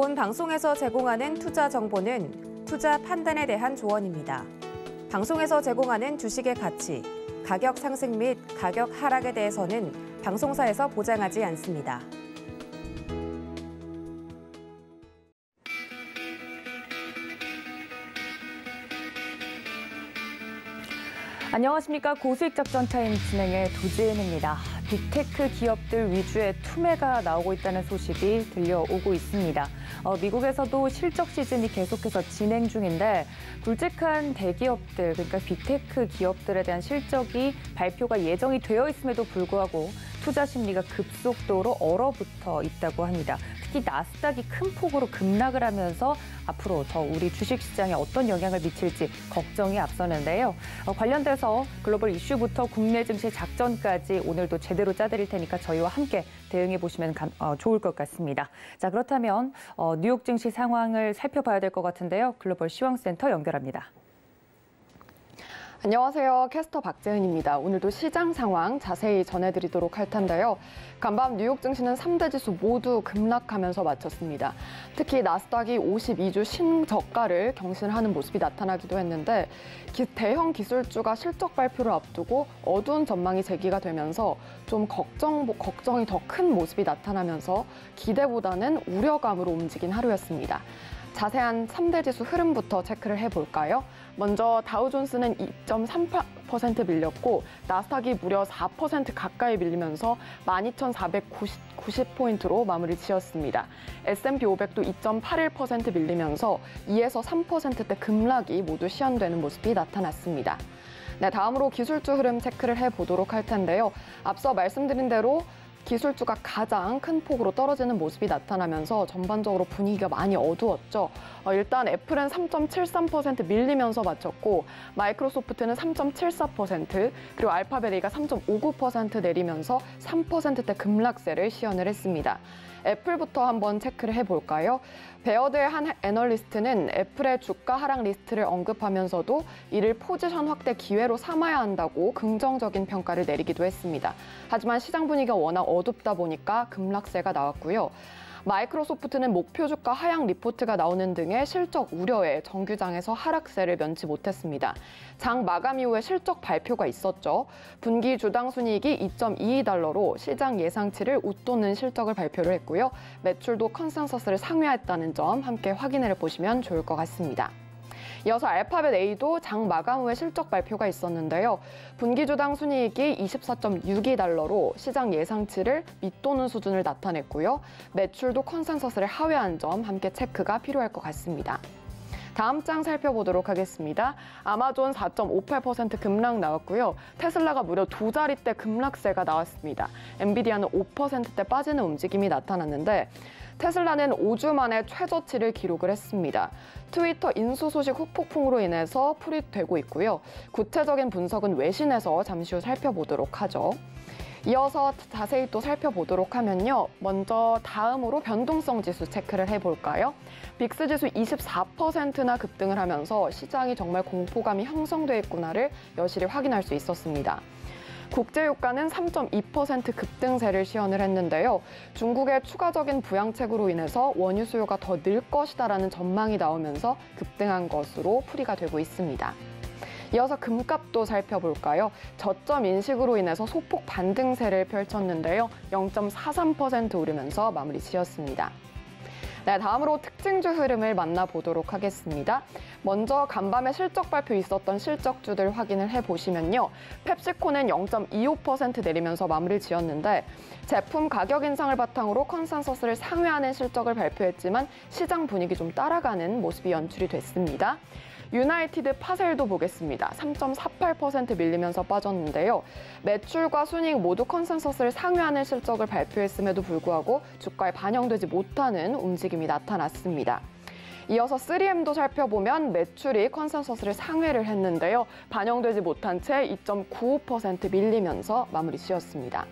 본 방송에서 제공하는 투자 정보는 투자 판단에 대한 조언입니다. 방송에서 제공하는 주식의 가치, 가격 상승 및 가격 하락에 대해서는 방송사에서 보장하지 않습니다. 안녕하십니까. 고수익 작전 타임 진행의 도지은입니다. 빅테크 기업들 위주의 투매가 나오고 있다는 소식이 들려오고 있습니다. 미국에서도 실적 시즌이 계속해서 진행 중인데 굵직한 대기업들, 그러니까 빅테크 기업들에 대한 실적이 발표가 예정이 되어 있음에도 불구하고 투자 심리가 급속도로 얼어붙어 있다고 합니다. 특히 나스닥이 큰 폭으로 급락을 하면서 앞으로 더 우리 주식시장에 어떤 영향을 미칠지 걱정이 앞서는데요. 관련돼서 글로벌 이슈부터 국내 증시 작전까지 오늘도 제대로 짜드릴 테니까 저희와 함께 대응해 보시면 좋을 것 같습니다. 자, 그렇다면 뉴욕 증시 상황을 살펴봐야 될 것 같은데요. 글로벌 시황센터 연결합니다. 안녕하세요. 캐스터 박재은입니다. 오늘도 시장 상황 자세히 전해드리도록 할 텐데요. 간밤 뉴욕 증시는 3대 지수 모두 급락하면서 마쳤습니다. 특히 나스닥이 52주 신저가를 경신하는 모습이 나타나기도 했는데 대형 기술주가 실적 발표를 앞두고 어두운 전망이 제기가 되면서 좀 걱정이 더 큰 모습이 나타나면서 기대보다는 우려감으로 움직인 하루였습니다. 자세한 3대 지수 흐름부터 체크를 해볼까요? 먼저 다우존스는 2.38% 밀렸고 나스닥이 무려 4% 가까이 밀리면서 12,490포인트로 마무리 지었습니다. S&P 500도 2.81% 밀리면서 2에서 3%대 급락이 모두 시현되는 모습이 나타났습니다. 네, 다음으로 기술주 흐름 체크를 해보도록 할 텐데요. 앞서 말씀드린 대로 기술주가 가장 큰 폭으로 떨어지는 모습이 나타나면서 전반적으로 분위기가 많이 어두웠죠. 일단 애플은 3.73% 밀리면서 마쳤고 마이크로소프트는 3.74%, 그리고 알파벳 A가 3.59% 내리면서 3%대 급락세를 시현을 했습니다. 애플부터 한번 체크를 해볼까요? 베어드의 한 애널리스트는 애플의 주가 하락 리스트를 언급하면서도 이를 포지션 확대 기회로 삼아야 한다고 긍정적인 평가를 내리기도 했습니다. 하지만 시장 분위기가 워낙 어둡다 보니까 급락세가 나왔고요. 마이크로소프트는 목표 주가 하향 리포트가 나오는 등의 실적 우려에 정규장에서 하락세를 면치 못했습니다. 장 마감 이후에 실적 발표가 있었죠. 분기 주당 순이익이 2.22달러로 시장 예상치를 웃도는 실적을 발표를 했고요. 매출도 컨센서스를 상회했다는 점 함께 확인해 보시면 좋을 것 같습니다. 이어서 알파벳 A도 장 마감 후에 실적 발표가 있었는데요. 분기 주당 순이익이 24.62달러로 시장 예상치를 밑도는 수준을 나타냈고요. 매출도 컨센서스를 하회한 점 함께 체크가 필요할 것 같습니다. 다음 장 살펴보도록 하겠습니다. 아마존 4.58% 급락 나왔고요. 테슬라가 무려 2자릿대 급락세가 나왔습니다. 엔비디아는 5%대 빠지는 움직임이 나타났는데 테슬라는 5주 만에 최저치를 기록을 했습니다. 트위터 인수 소식 후폭풍으로 인해서 풀이되고 있고요. 구체적인 분석은 외신에서 잠시 후 살펴보도록 하죠. 이어서 자세히 또 살펴보도록 하면요. 먼저 다음으로 변동성 지수 체크를 해볼까요? 빅스 지수 24%나 급등을 하면서 시장이 정말 공포감이 형성돼 있구나를 여실히 확인할 수 있었습니다. 국제유가는 3.2% 급등세를 시현을 했는데요. 중국의 추가적인 부양책으로 인해서 원유 수요가 더 늘 것이다라는 전망이 나오면서 급등한 것으로 풀이가 되고 있습니다. 이어서 금값도 살펴볼까요? 저점 인식으로 인해서 소폭 반등세를 펼쳤는데요. 0.43% 오르면서 마무리 지었습니다. 네, 다음으로 특징주 흐름을 만나보도록 하겠습니다. 먼저 간밤에 실적 발표 있었던 실적주들 확인을 해보시면요. 펩시코는 0.25% 내리면서 마무리 지었는데 제품 가격 인상을 바탕으로 컨센서스를 상회하는 실적을 발표했지만 시장 분위기 좀 따라가는 모습이 연출이 됐습니다. 유나이티드 파셀도 보겠습니다. 3.48% 밀리면서 빠졌는데요. 매출과 순이익 모두 컨센서스를 상회하는 실적을 발표했음에도 불구하고 주가에 반영되지 못하는 움직임이 나타났습니다. 이어서 3M도 살펴보면 매출이 컨센서스를 상회를 했는데요. 반영되지 못한 채 2.95% 밀리면서 마무리 지었습니다.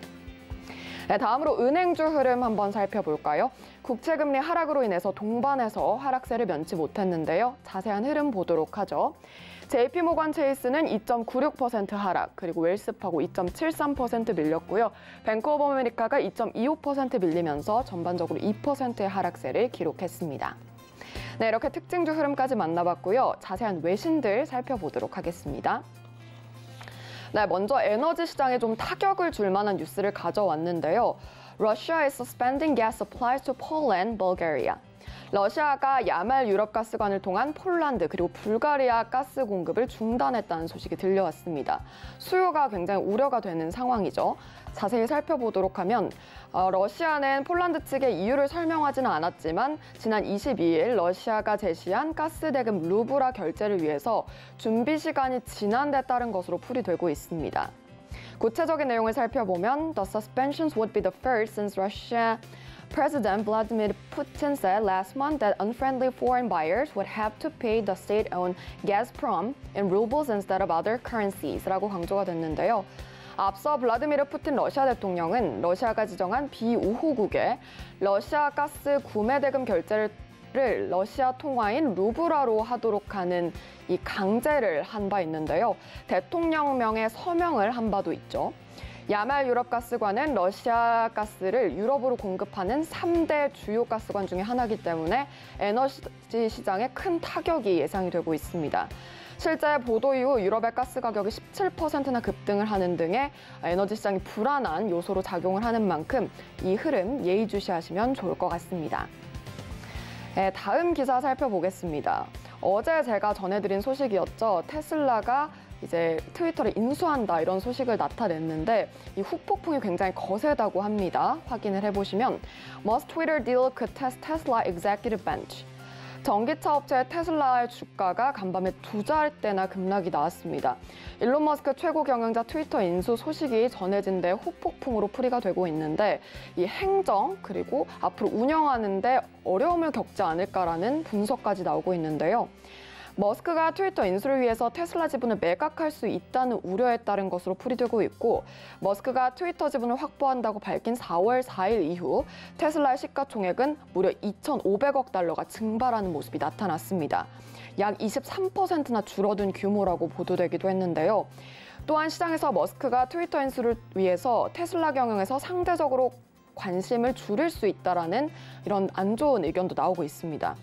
네, 다음으로 은행주 흐름 한번 살펴볼까요? 국채금리 하락으로 인해서 동반해서 하락세를 면치 못했는데요. 자세한 흐름 보도록 하죠. JP모건 체이스는 2.96% 하락, 그리고 웰스파고 2.73% 밀렸고요. 뱅크 오브 아메리카가 2.25% 밀리면서 전반적으로 2%의 하락세를 기록했습니다. 네, 이렇게 특징주 흐름까지 만나봤고요. 자세한 외신들 살펴보도록 하겠습니다. 네, 먼저 에너지 시장에 좀 타격을 줄 만한 뉴스를 가져왔는데요. Russia is suspending gas supplies to Poland, Bulgaria. 러시아가 야말 유럽 가스관을 통한 폴란드 그리고 불가리아 가스 공급을 중단했다는 소식이 들려왔습니다. 수요가 굉장히 우려가 되는 상황이죠. 자세히 살펴보도록 하면 러시아는 폴란드 측의 이유를 설명하지는 않았지만 지난 22일 러시아가 제시한 가스 대금 루브라 결제를 위해서 준비 시간이 지난 데 따른 것으로 풀이되고 있습니다. 구체적인 내용을 살펴보면 The suspensions would be the first since Russia President Vladimir Putin said last month that unfriendly foreign buyers would have to pay the state-owned Gazprom in rubles instead of other currencies 라고 강조가 됐는데요. 앞서 블라디미르 푸틴 러시아 대통령은 러시아가 지정한 비우호국에 러시아 가스 구매 대금 결제를 러시아 통화인 루브라로 하도록 하는 이 강제를 한 바 있는데요. 대통령명의 서명을 한 바도 있죠. 야말 유럽 가스관은 러시아 가스를 유럽으로 공급하는 3대 주요 가스관 중에 하나이기 때문에 에너지 시장에 큰 타격이 예상이 되고 있습니다. 실제 보도 이후 유럽의 가스 가격이 17%나 급등을 하는 등의 에너지 시장이 불안한 요소로 작용을 하는 만큼 이 흐름 예의주시하시면 좋을 것 같습니다. 네, 다음 기사 살펴보겠습니다. 어제 제가 전해드린 소식이었죠. 테슬라가 이제 트위터를 인수한다 이런 소식을 나타냈는데 이 후폭풍이 굉장히 거세다고 합니다. 확인을 해보시면 Musk Twitter deal could test Tesla executive bench. 전기차 업체 테슬라의 주가가 간밤에 2자릿대나 급락이 나왔습니다. 일론 머스크 최고 경영자 트위터 인수 소식이 전해진 데 후폭풍으로 풀이가 되고 있는데 이 행정 그리고 앞으로 운영하는 데 어려움을 겪지 않을까라는 분석까지 나오고 있는데요. 머스크가 트위터 인수를 위해서 테슬라 지분을 매각할 수 있다는 우려에 따른 것으로 풀이되고 있고 머스크가 트위터 지분을 확보한다고 밝힌 4월 4일 이후 테슬라의 시가총액은 무려 2,500억 달러가 증발하는 모습이 나타났습니다. 약 23%나 줄어든 규모라고 보도되기도 했는데요. 또한 시장에서 머스크가 트위터 인수를 위해서 테슬라 경영에서 상대적으로 관심을 줄일 수 있다라는 이런 안 좋은 의견도 나오고 있습니다.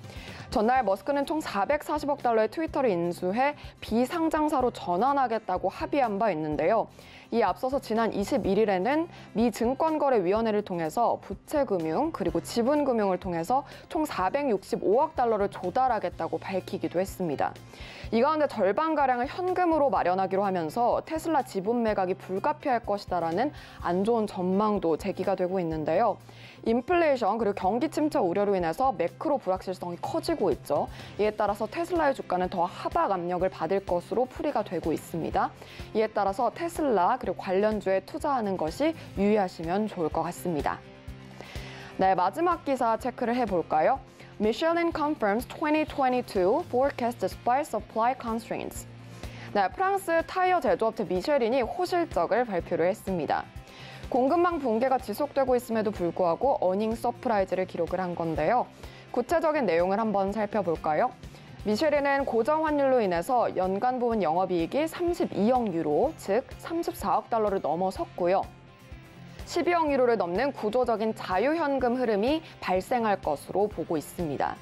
전날 머스크는 총 440억 달러의 트위터를 인수해 비상장사로 전환하겠다고 합의한 바 있는데요. 이에 앞서서 지난 21일에는 미 증권거래위원회를 통해서 부채금융 그리고 지분금융을 통해서 총 465억 달러를 조달하겠다고 밝히기도 했습니다. 이 가운데 절반가량을 현금으로 마련하기로 하면서 테슬라 지분 매각이 불가피할 것이다라는 안 좋은 전망도 제기가 되고 있는데요. 인플레이션 그리고 경기 침체 우려로 인해서 매크로 불확실성이 커지고 있죠. 이에 따라서 테슬라의 주가는 더 하락 압력을 받을 것으로 풀이가 되고 있습니다. 이에 따라서 테슬라 그리고 관련주에 투자하는 것이 유의하시면 좋을 것 같습니다. 네, 마지막 기사 체크를 해볼까요? Michelin confirms 2022 forecast despite supply constraints. 네, 프랑스 타이어 제조업체 미쉐린이 호실적을 발표를 했습니다. 공급망 붕괴가 지속되고 있음에도 불구하고 어닝 서프라이즈를 기록을 한 건데요. 구체적인 내용을 한번 살펴볼까요? 미쉐린은 고정 환율로 인해서 연간 부분 영업이익이 32억 유로, 즉 34억 달러를 넘어섰고요. 12억 유로를 넘는 구조적인 자유현금 흐름이 발생할 것으로 보고 있습니다.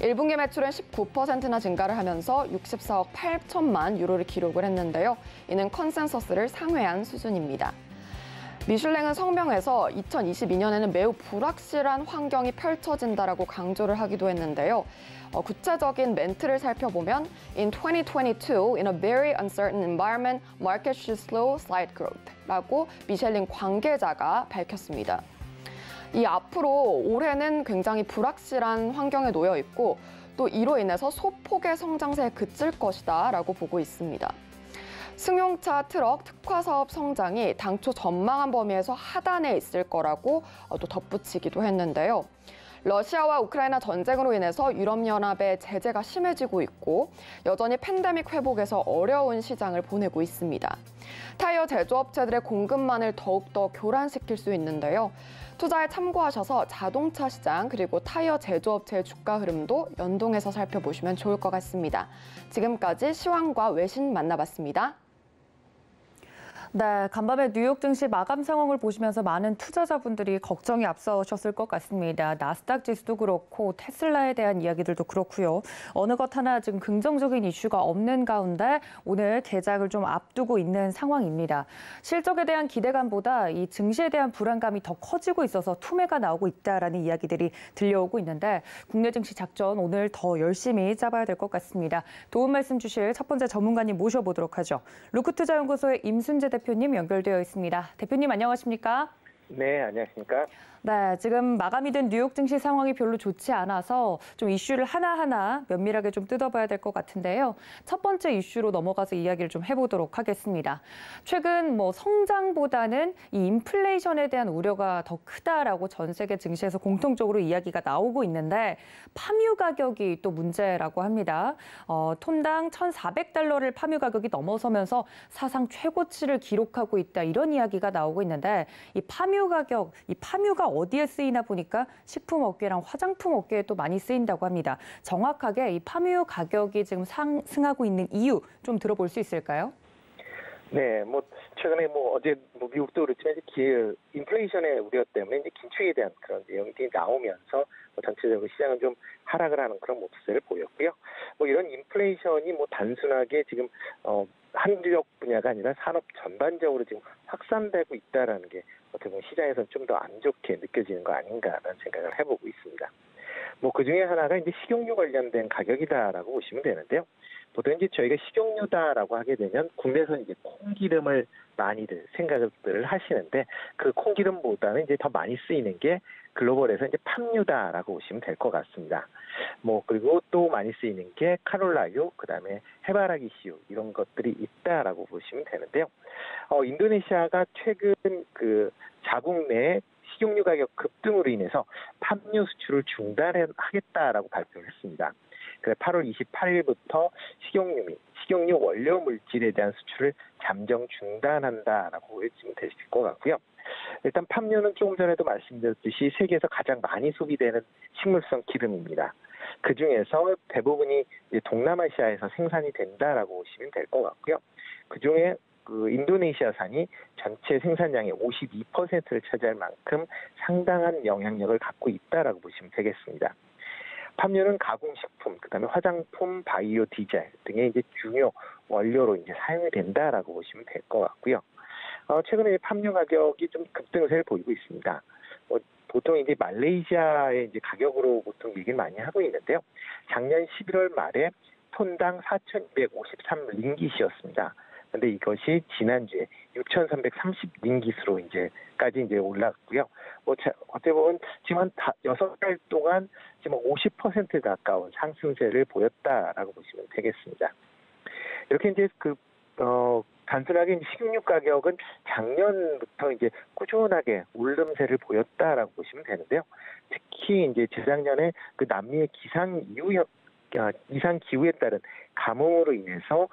1분기 매출은 19%나 증가를 하면서 64억 8천만 유로를 기록을 했는데요. 이는 컨센서스를 상회한 수준입니다. 미슐랭은 성명에서 2022년에는 매우 불확실한 환경이 펼쳐진다라고 강조를 하기도 했는데요. 구체적인 멘트를 살펴보면 In 2022, in a very uncertain environment, market should slow slight growth 라고 미슐랭 관계자가 밝혔습니다. 이 앞으로 올해는 굉장히 불확실한 환경에 놓여 있고 또 이로 인해서 소폭의 성장세에 그칠 것이다 라고 보고 있습니다. 승용차, 트럭, 특화 사업 성장이 당초 전망한 범위에서 하단에 있을 거라고 또 덧붙이기도 했는데요. 러시아와 우크라이나 전쟁으로 인해서 유럽연합의 제재가 심해지고 있고 여전히 팬데믹 회복에서 어려운 시장을 보내고 있습니다. 타이어 제조업체들의 공급망을 더욱더 교란시킬 수 있는데요. 투자에 참고하셔서 자동차 시장 그리고 타이어 제조업체의 주가 흐름도 연동해서 살펴보시면 좋을 것 같습니다. 지금까지 시황과 외신 만나봤습니다. 네, 간밤에 뉴욕 증시 마감 상황을 보시면서 많은 투자자분들이 걱정이 앞서셨을 것 같습니다. 나스닥 지수도 그렇고 테슬라에 대한 이야기들도 그렇고요. 어느 것 하나 지금 긍정적인 이슈가 없는 가운데 오늘 개장을 좀 앞두고 있는 상황입니다. 실적에 대한 기대감보다 이 증시에 대한 불안감이 더 커지고 있어서 투매가 나오고 있다라는 이야기들이 들려오고 있는데 국내 증시 작전 오늘 더 열심히 짜봐야 될 것 같습니다. 도움 말씀 주실 첫 번째 전문가님 모셔보도록 하죠. 루크투자연구소의 임순재 대표님 연결되어 있습니다. 대표님 안녕하십니까? 네, 안녕하십니까? 네, 지금 마감이 된 뉴욕 증시 상황이 별로 좋지 않아서 좀 이슈를 하나하나 면밀하게 좀 뜯어봐야 될 것 같은데요. 첫 번째 이슈로 넘어가서 이야기를 좀 해보도록 하겠습니다. 최근 성장보다는 이 인플레이션에 대한 우려가 더 크다라고 전 세계 증시에서 공통적으로 이야기가 나오고 있는데 파묘 가격이 또 문제라고 합니다. 톤당 $1,400를 파묘 가격이 넘어서면서 사상 최고치를 기록하고 있다 이런 이야기가 나오고 있는데 이 파묘 가격, 이 파묘가 어디에 쓰이나 보니까 식품 업계랑 화장품 업계에 또 많이 쓰인다고 합니다. 정확하게 이 파묘 가격이 지금 상승하고 있는 이유 좀 들어볼 수 있을까요? 네, 최근에 어제 미국도 그렇지만 이제 인플레이션의 우려 때문에 이제 긴축에 대한 그런 내용이 나오면서 전체적으로 시장은 좀 하락을 하는 그런 모습을 보였고요. 이런 인플레이션이 단순하게 지금 한지역 분야가 아니라 산업 전반적으로 지금 확산되고 있다라는 게 어떻게 보면 시장에서는 좀 더 안 좋게 느껴지는 거 아닌가라는 생각을 해보고 있습니다. 그 중에 하나가 이제 식용유 관련된 가격이다라고 보시면 되는데요. 보통 이제 저희가 식용유다라고 하게 되면 국내에서는 이제 콩기름을 많이들 생각을 하시는데 그 콩기름보다는 이제 더 많이 쓰이는 게 글로벌에서 이제 팜유다라고 보시면 될 것 같습니다. 그리고 또 많이 쓰이는 게 카놀라유, 그다음에 해바라기씨유 이런 것들이 있다라고 보시면 되는데요. 인도네시아가 최근 그 자국 내 식용유 가격 급등으로 인해서 팜유 수출을 중단하겠다라고 발표를 했습니다. 그래서 8월 28일부터 식용유 원료 물질에 대한 수출을 잠정 중단한다라고 보시면 되실 것 같고요. 일단 팜유는 조금 전에도 말씀드렸듯이 세계에서 가장 많이 소비되는 식물성 기름입니다. 그 중에서 대부분이 이제 동남아시아에서 생산이 된다라고 보시면 될 것 같고요. 그 중에 인도네시아산이 전체 생산량의 52%를 차지할 만큼 상당한 영향력을 갖고 있다라고 보시면 되겠습니다. 팜유는 가공식품, 그다음에 화장품, 바이오 디젤 등의 이제 중요 원료로 이제 사용이 된다라고 보시면 될 것 같고요. 최근에 팜유 가격이 좀 급등세를 보이고 있습니다. 보통 이제 말레이시아의 이제 가격으로 보통 얘기를 많이 하고 있는데요. 작년 11월 말에 톤당 4,253링깃이었습니다. 근데 이것이 지난주에 6,330링깃으로 까지 올랐고요. 어떻게 보면 지금 한 6달 동안 지금 50% 가까운 상승세를 보였다라고 보시면 되겠습니다. 이렇게 단순하게 식용유 가격은 작년부터 꾸준하게 오름세를 보였다라고 보시면 되는데요. 특히 재작년에 그 남미의 이상 기후에 따른 가뭄으로 인해서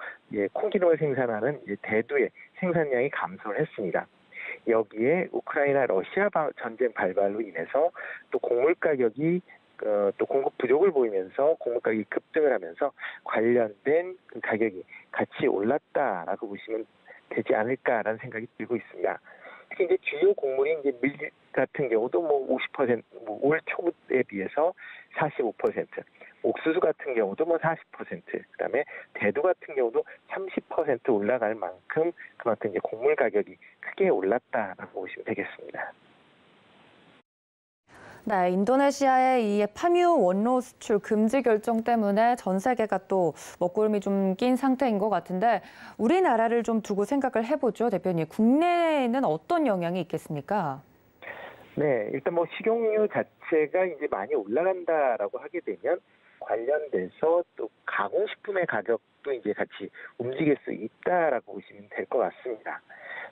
콩기름을 생산하는 대두의 생산량이 감소를 했습니다. 여기에 우크라이나 러시아 전쟁 발발로 인해서 또 곡물 가격이 또 공급 부족을 보이면서 곡물 가격이 급등을 하면서 관련된 그 가격이 같이 올랐다라고 보시면 되지 않을까라는 생각이 들고 있습니다. 특히 주요 곡물이 밀 같은 경우도 50%, 올 초에 비해서 45%, 옥수수 같은 경우도 40%, 그다음에 대두 같은 경우도 30% 올라갈 만큼 그만큼 곡물 가격이 크게 올랐다라고 보시면 되겠습니다. 네, 인도네시아의 이 파묘 원로 수출 금지 결정 때문에 전 세계가 또 먹구름이 좀 낀 상태인 것 같은데 우리나라를 좀 두고 생각을 해보죠, 대표님. 국내에는 어떤 영향이 있겠습니까? 네, 일단 식용유 자체가 많이 올라간다라고 하게 되면 관련돼서 또 가공식품의 가격 가격도 이제 같이 움직일 수 있다라고 보시면 될 것 같습니다.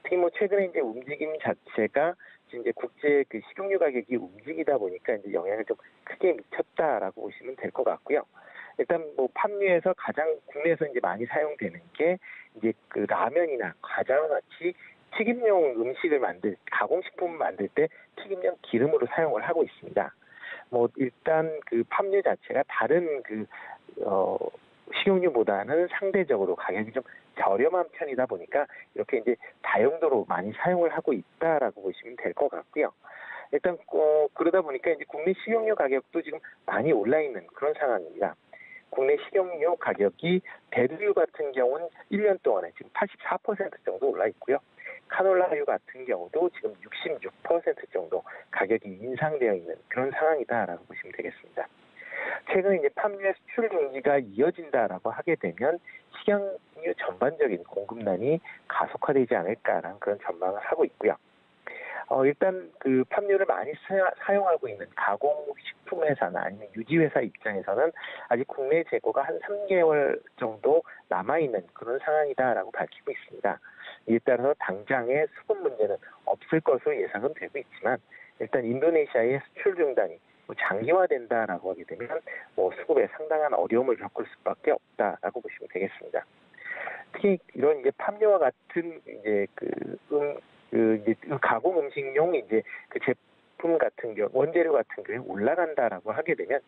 특히 뭐 최근에 이제 움직임 자체가 이제 국제 그 식용유 가격이 움직이다 보니까 이제 영향을 좀 크게 미쳤다라고 보시면 될 것 같고요. 일단 뭐 팜유에서 가장 국내에서 이제 많이 사용되는 게 이제 그 라면이나 과자와 같이 튀김용 음식을 가공식품을 만들 때 튀김용 기름으로 사용을 하고 있습니다. 뭐 일단 그 팜유 자체가 다른 식용유보다는 상대적으로 가격이 좀 저렴한 편이다 보니까 이렇게 이제 다용도로 많이 사용을 하고 있다라고 보시면 될 것 같고요. 일단 그러다 보니까 이제 국내 식용유 가격도 지금 많이 올라 있는 그런 상황입니다. 국내 식용유 가격이 배두유 같은 경우는 1년 동안에 지금 84% 정도 올라 있고요. 카놀라유 같은 경우도 지금 66% 정도 가격이 인상되어 있는 그런 상황이다라고 보시면 되겠습니다. 최근 이제 팜유의 수출 중지가 이어진다라고 하게 되면 식용유 전반적인 공급난이 가속화되지 않을까라는 그런 전망을 하고 있고요. 일단 그 팜유를 많이 사용하고 있는 가공식품 회사나 아니면 유지 회사 입장에서는 아직 국내 재고가 한 3개월 정도 남아 있는 그런 상황이다라고 밝히고 있습니다. 이에 따라서 당장의 수급 문제는 없을 것으로 예상은 되고 있지만 일단 인도네시아의 수출 중단이 장기화된다라고 하게 되면 수급에 상당한 어려움을 겪을 수밖에 없다라고 보시면 되겠습니다. 특히 이런 이제 팜유와 같은 이제 가공 음식용 이제 그 제품 같은 경우 원재료 같은 경우에 올라간다라고 하게 되면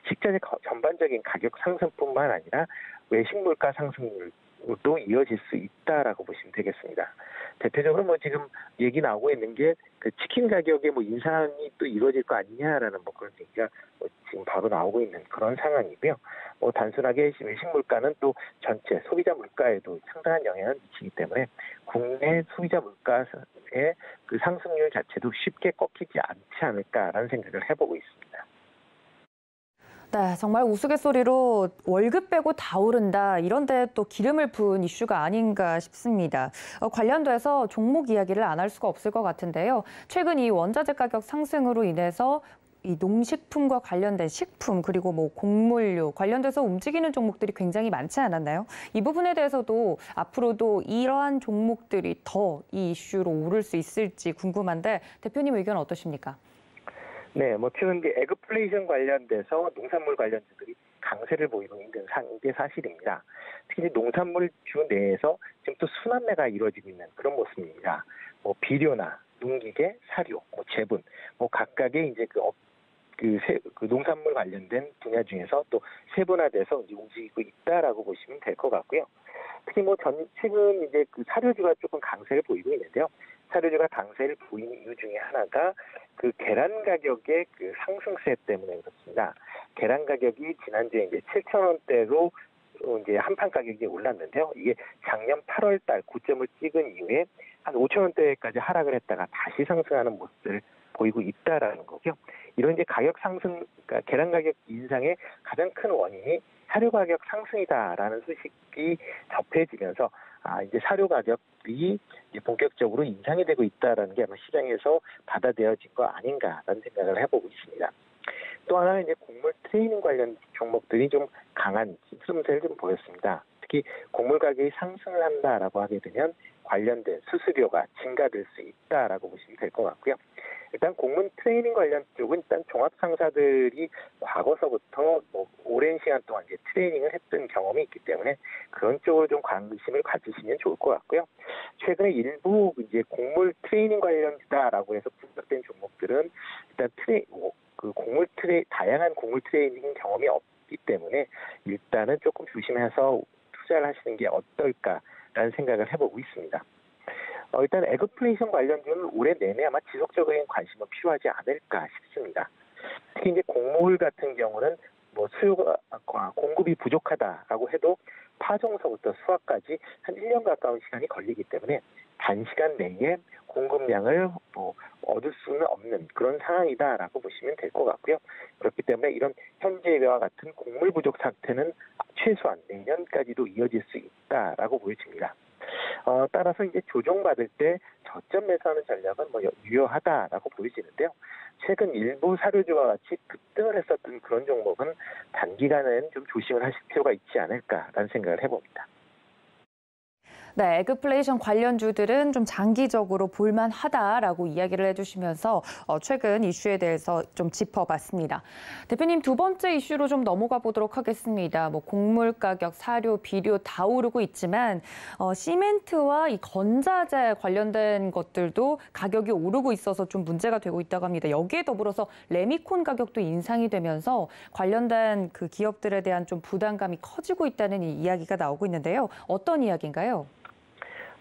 식자재 전반적인 가격 상승뿐만 아니라 외식 물가 상승률도 이어질 수 있다라고 보시면 되겠습니다. 대표적으로 뭐 지금 얘기 나오고 있는 게 그 치킨 가격에 뭐 인상이 또 이루어질 거 아니냐라는 뭐 그런 얘기가 지금 바로 나오고 있는 그런 상황이고요. 단순하게 외식 물가는 또 전체 소비자 물가에도 상당한 영향을 미치기 때문에 국내 소비자 물가의 그 상승률 자체도 쉽게 꺾이지 않지 않을까라는 생각을 해보고 있습니다. 네, 정말 우스갯소리로 월급 빼고 다 오른다, 이런데 또 기름을 부은 이슈가 아닌가 싶습니다. 관련돼서 종목 이야기를 안 할 수가 없을 것 같은데요. 최근 이 원자재 가격 상승으로 인해서 이 농식품과 관련된 식품 그리고 뭐 곡물류 관련돼서 움직이는 종목들이 굉장히 많지 않았나요? 이 부분에 대해서도 앞으로도 이러한 종목들이 더 이 이슈로 오를 수 있을지 궁금한데 대표님 의견 어떠십니까? 네, 최근 이제 에그플레이션 관련돼서 농산물 관련주들이 강세를 보이고 있는 게 사실입니다. 특히 농산물주 내에서 지금 또 순환매가 이루어지고 있는 그런 모습입니다. 비료나 농기계, 사료, 제분, 각각의 이제 그 농산물 관련된 분야 중에서 또 세분화돼서 이제 움직이고 있다라고 보시면 될 것 같고요. 특히 최근 이제 그 사료주가 조금 강세를 보이고 있는데요. 사료주가 강세를 보이는 이유 중에 하나가 그 계란 가격의 그 상승세 때문에 그렇습니다. 계란 가격이 지난주에 이제 7,000원대로 이제 한판 가격이 올랐는데요. 이게 작년 8월 달 고점을 찍은 이후에 한 5,000원대까지 하락을 했다가 다시 상승하는 모습을 보이고 있다라는 거고요. 이런 이제 가격 상승, 그러니까 계란 가격 인상의 가장 큰 원인이 사료 가격 상승이다라는 소식이 접해지면서 이제 사료 가격이 이제 본격적으로 인상이 되고 있다라는 게 아마 시장에서 받아들여진 거 아닌가라는 생각을 해보고 있습니다. 또 하나는 이제 곡물 트레이닝 관련 종목들이 좀 강한 흐름세를 좀 보였습니다. 특히 곡물 가격이 상승을 한다라고 하게 되면 관련된 수수료가 증가될 수 있다라고 보시면 될 것 같고요. 일단 곡물 트레이닝 관련 쪽은 일단 종합 상사들이 과거서부터 오랜 시간 동안 이제 트레이닝을 했던 경험이 있기 때문에 그런 쪽으로 좀 관심을 가지시면 좋을 것 같고요. 최근에 일부 이제 곡물 트레이닝 관련주다라고 해서 분석된 종목들은 일단 다양한 곡물 트레이닝 경험이 없기 때문에 일단은 조금 조심해서 투자를 하시는 게 어떨까라는 생각을 해보고 있습니다. 일단 에그플레이션 관련주는 올해 내내 아마 지속적인 관심은 필요하지 않을까 싶습니다. 특히 이제 곡물 같은 경우는 수요가 공급이 부족하다라고 해도 파종서부터 수확까지 한 1년 가까운 시간이 걸리기 때문에 단시간 내에 공급량을 얻을 수는 없는 그런 상황이다라고 보시면 될 것 같고요. 그렇기 때문에 이런 현재와 같은 곡물 부족 사태는 최소한 내년까지도 이어질 수 있다라고 보여집니다. 따라서 이제 조정받을 때 저점 매수하는 전략은 뭐 유효하다라고 보여지는데요. 최근 일부 사료주와 같이 급등을 했었던 그런 종목은 단기간은 좀 조심을 하실 필요가 있지 않을까라는 생각을 해봅니다. 네, 에그플레이션 관련주들은 좀 장기적으로 볼만하다라고 이야기를 해주시면서 최근 이슈에 대해서 좀 짚어봤습니다. 대표님, 두 번째 이슈로 좀 넘어가 보도록 하겠습니다. 뭐 곡물 가격, 사료, 비료 다 오르고 있지만 시멘트와 이 건자재 관련된 것들도 가격이 오르고 있어서 좀 문제가 되고 있다고 합니다. 여기에 더불어서 레미콘 가격도 인상이 되면서 관련된 그 기업들에 대한 좀 부담감이 커지고 있다는 이 이야기가 나오고 있는데요. 어떤 이야기인가요?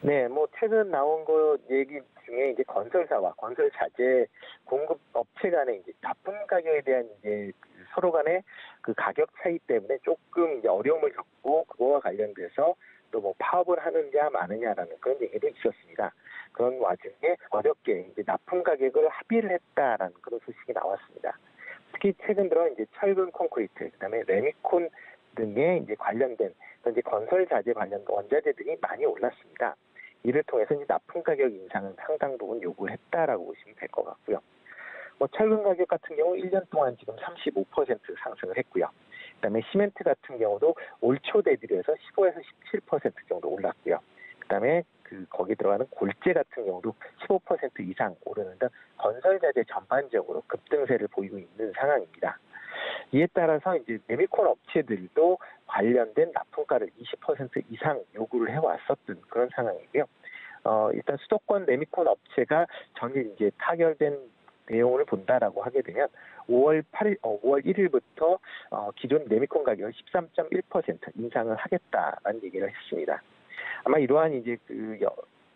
네, 뭐 최근 나온 거 얘기 중에 이제 건설사와 건설 자재 공급 업체 간의 이제 납품 가격에 대한 이제 서로 간의 그 가격 차이 때문에 조금 이제 어려움을 겪고 그거와 관련돼서 또 뭐 파업을 하느냐 마느냐라는 그런 얘기도 있었습니다. 그런 와중에 어렵게 이제 납품 가격을 합의를 했다라는 그런 소식이 나왔습니다. 특히 최근 들어 이제 철근 콘크리트, 그다음에 레미콘 등에 이제 관련된 이제 건설 자재 관련 원자재들이 많이 올랐습니다. 이를 통해서 이제 납품 가격 인상은 상당 부분 요구했다라고 보시면 될 것 같고요. 뭐 철근 가격 같은 경우 1년 동안 지금 35% 상승을 했고요. 그다음에 시멘트 같은 경우도 올 초 대비해서 15에서 17% 정도 올랐고요. 그다음에 거기 들어가는 골재 같은 경우도 15% 이상 오르는 등 건설 자재 전반적으로 급등세를 보이고 있는 상황입니다. 이에 따라서 이제 레미콘 업체들도 관련된 납품가를 20% 이상 요구를 해왔었던 그런 상황이고요. 일단 수도권 레미콘 업체가 전일 이제 타결된 내용을 본다라고 하게 되면 5월 1일부터 기존 레미콘 가격을 13.1% 인상을 하겠다라는 얘기를 했습니다. 아마 이러한 이제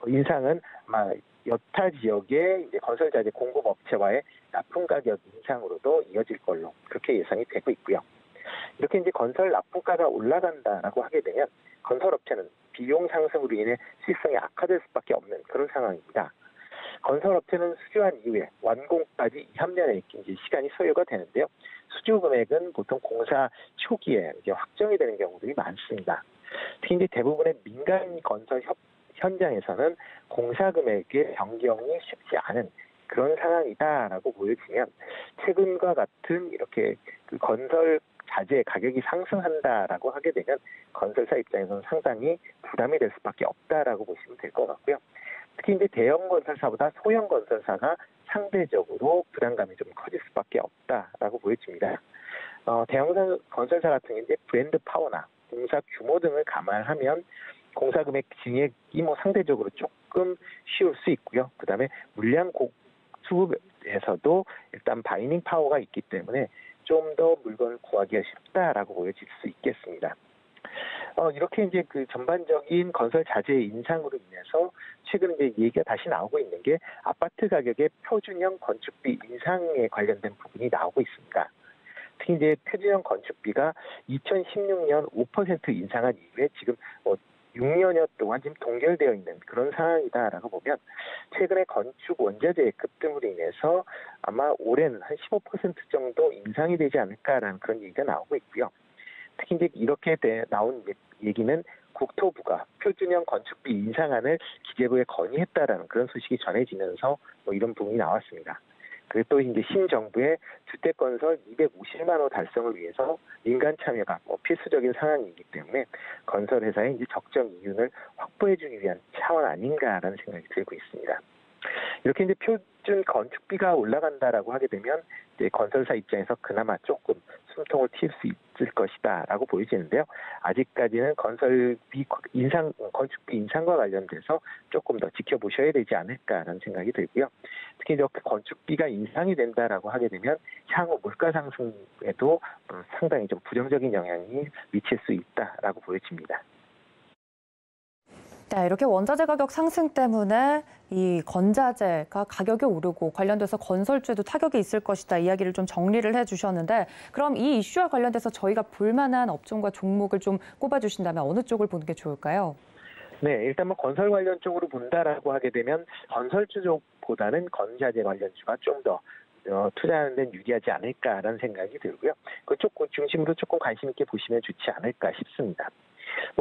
인상은 아마 여타 지역의 이제 건설자재 공급 업체와의 납품 가격 인상으로도 이어질 걸로 그렇게 예상이 되고 있고요. 이렇게 이제 건설 납품가가 올라간다라고 하게 되면 건설업체는 비용 상승으로 인해 실성이 악화될 수밖에 없는 그런 상황입니다. 건설업체는 수주한 이후에 완공까지 2, 3년의 이제 시간이 소요가 되는데요. 수주 금액은 보통 공사 초기에 이제 확정이 되는 경우들이 많습니다. 특히 이제 대부분의 민간 건설 현장에서는 공사 금액의 변경이 쉽지 않은 그런 상황이다라고 보여지면 최근과 같은 이렇게 건설 자재 가격이 상승한다라고 하게 되면 건설사 입장에서는 상당히 부담이 될 수밖에 없다라고 보시면 될 것 같고요. 특히 이제 대형 건설사보다 소형 건설사가 상대적으로 부담감이 좀 커질 수밖에 없다라고 보여집니다. 대형 건설사 같은 경우 이제 브랜드 파워나 공사 규모 등을 감안하면 공사 금액 증액이 뭐 상대적으로 조금 쉬울 수 있고요. 그다음에 물량 수급에서도 일단 바이닝 파워가 있기 때문에 좀 더 물건을 구하기가 쉽다라고 보여질 수 있겠습니다. 이렇게 이제 전반적인 건설 자재 인상으로 인해서 최근 이제 얘기가 다시 나오고 있는 게 아파트 가격의 표준형 건축비 인상에 관련된 부분이 나오고 있습니다. 특히 이제 표준형 건축비가 2016년 5% 인상한 이후에 지금 6년여 동안 지금 동결되어 있는 그런 상황이다라고 보면 최근에 건축 원자재의 급등으로 인해서 아마 올해는 한 15% 정도 인상이 되지 않을까라는 그런 얘기가 나오고 있고요. 특히 이제 이렇게 나온 얘기는 국토부가 표준형 건축비 인상안을 기재부에 건의했다라는 그런 소식이 전해지면서 이런 부분이 나왔습니다. 그리고 또 이제 신정부의 주택 건설 250만 호 달성을 위해서 민간 참여가 필수적인 상황이기 때문에 건설 회사의 이제 적정 이윤을 확보해주기 위한 차원 아닌가라는 생각이 들고 있습니다. 이렇게 이제 표준 건축비가 올라간다라고 하게 되면 이제 건설사 입장에서 그나마 조금 숨통을 틔울 수 있을 것이다라고 보여지는데요. 아직까지는 건축비 인상과 관련돼서 조금 더 지켜보셔야 되지 않을까라는 생각이 들고요. 특히 이렇게 건축비가 인상이 된다라고 하게 되면 향후 물가 상승에도 상당히 좀 부정적인 영향이 미칠 수 있다라고 보여집니다. 네, 이렇게 원자재 가격 상승 때문에 이 건자재가 가격이 오르고 관련돼서 건설주에도 타격이 있을 것이다 이야기를 좀 정리를 해주셨는데 그럼 이 이슈와 관련돼서 저희가 볼만한 업종과 종목을 좀 꼽아주신다면 어느 쪽을 보는 게 좋을까요? 네, 일단 뭐 건설 관련 쪽으로 본다라고 하게 되면 건설주 쪽보다는 건자재 관련주가 좀 더 투자하는 데는 유리하지 않을까라는 생각이 들고요. 그쪽 중심으로 조금 관심 있게 보시면 좋지 않을까 싶습니다.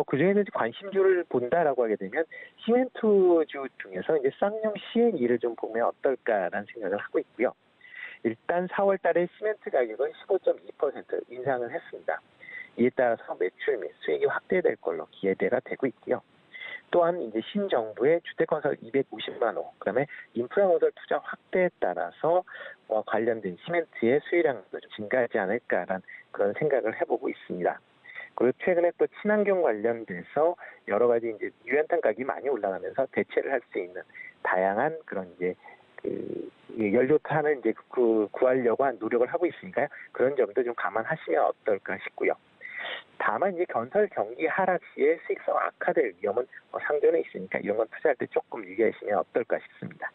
그중에서 이제 관심주를 본다라고 하게 되면 시멘트주 중에서 이제 쌍용 C&E를 좀 보면 어떨까라는 생각을 하고 있고요. 일단 4월 달에 시멘트 가격은 15.2% 인상을 했습니다. 이에 따라서 매출 및 수익이 확대될 걸로 기대가 되고 있고요. 또한 이제 신정부의 주택건설 250만 호, 그다음에 인프라건설 투자 확대에 따라서 관련된 시멘트의 수요량도 좀 증가하지 않을까라는 그런 생각을 해보고 있습니다. 그리고 최근에 또 친환경 관련돼서 여러 가지 이제 유연탄 가격이 많이 올라가면서 대체를 할 수 있는 다양한 그런 이제 연료탄을 이제 구하려고 한 노력을 하고 있으니까요. 그런 점도 좀 감안하시면 어떨까 싶고요. 다만 이제 건설 경기 하락 시에 수익성 악화될 위험은 상존해 있으니까 이런 건 투자할 때 조금 유의하시면 어떨까 싶습니다.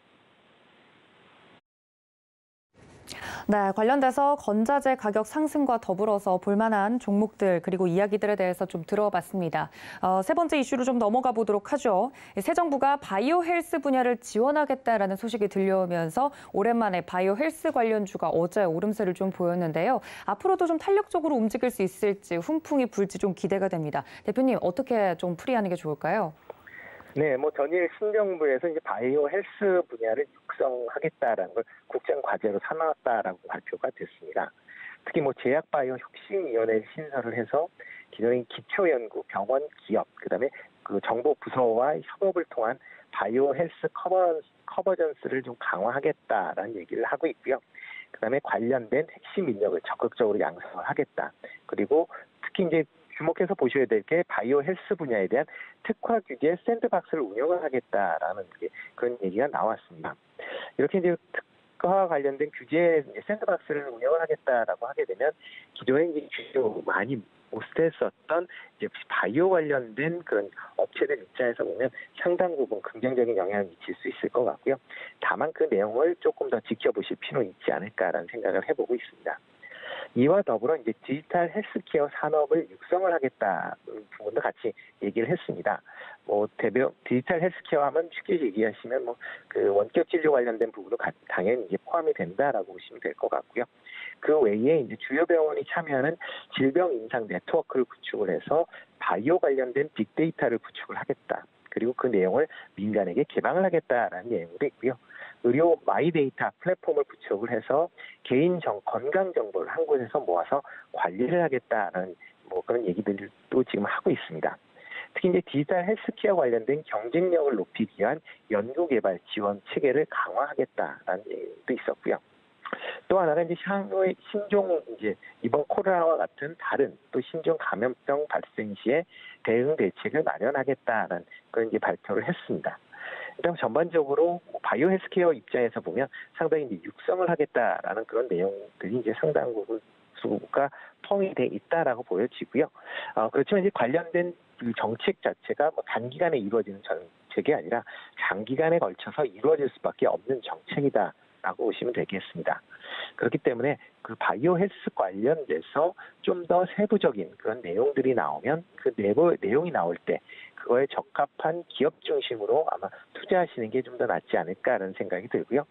네, 관련돼서 건자재 가격 상승과 더불어서 볼만한 종목들 그리고 이야기들에 대해서 좀 들어봤습니다. 세 번째 이슈로 좀 넘어가 보도록 하죠. 새 정부가 바이오 헬스 분야를 지원하겠다라는 소식이 들려오면서 오랜만에 바이오 헬스 관련주가 어제 오름세를 좀 보였는데요. 앞으로도 좀 탄력적으로 움직일 수 있을지 훈풍이 불지 좀 기대가 됩니다. 대표님, 어떻게 좀 풀이하는 게 좋을까요? 네, 전일 신정부에서 이제 바이오 헬스 분야를 육성하겠다라는 걸 국정 과제로 삼았다라고 발표가 됐습니다. 특히 제약 바이오 혁신위원회를 신설을 해서 기존의 기초연구, 병원, 기업, 그다음에 그 정보 부서와 협업을 통한 바이오 헬스 커버전스를 좀 강화하겠다라는 얘기를 하고 있고요. 그다음에 관련된 핵심 인력을 적극적으로 양성을 하겠다. 그리고 특히 이제 주목해서 보셔야 될 게 바이오 헬스 분야에 대한 특화 규제 샌드박스를 운영을 하겠다라는 그런 얘기가 나왔습니다. 이렇게 이제 특화와 관련된 규제 샌드박스를 운영을 하겠다라고 하게 되면 기존에 이제 주요 많이 못했었던 이제 바이오 관련된 그런 업체들 입장에서 보면 상당 부분 긍정적인 영향을 미칠 수 있을 것 같고요. 다만 그 내용을 조금 더 지켜보실 필요는 있지 않을까라는 생각을 해보고 있습니다. 이와 더불어 이제 디지털 헬스케어 산업을 육성을 하겠다 부분도 같이 얘기를 했습니다. 디지털 헬스케어 하면 쉽게 얘기하시면 그 원격 진료 관련된 부분도 당연히 이제 포함이 된다라고 보시면 될 것 같고요. 그 외에 이제 주요 병원이 참여하는 질병 인상 네트워크를 구축을 해서 바이오 관련된 빅데이터를 구축을 하겠다. 그리고 그 내용을 민간에게 개방을 하겠다라는 내용도 있고요. 의료 마이데이터 플랫폼을 구축을 해서 개인 건강 정보를 한 곳에서 모아서 관리를 하겠다는 그런 얘기들도 지금 하고 있습니다. 특히 이제 디지털 헬스케어 관련된 경쟁력을 높이기 위한 연구개발 지원 체계를 강화하겠다라는 얘기도 있었고요. 또 하나는 이제 향후의 신종 이번 코로나와 같은 다른 또 신종 감염병 발생 시에 대응 대책을 마련하겠다는 그런 발표를 했습니다. 일단 전반적으로 바이오 헬스케어 입장에서 보면 상당히 이제 육성을 하겠다라는 그런 내용들이 이제 상당 부분가 포함이 돼 있다라고 보여지고요. 그렇지만 이제 관련된 그 정책 자체가 단기간에 이루어지는 정책이 아니라 장기간에 걸쳐서 이루어질 수밖에 없는 정책이다라고 보시면 되겠습니다. 그렇기 때문에 그 바이오 헬스 관련돼서 좀 더 세부적인 그런 내용들이 나오면 그 내용이 나올 때 그거에 적합한 기업 중심으로 아마 투자하시는 게 좀 더 낫지 않을까라는 생각이 들고요.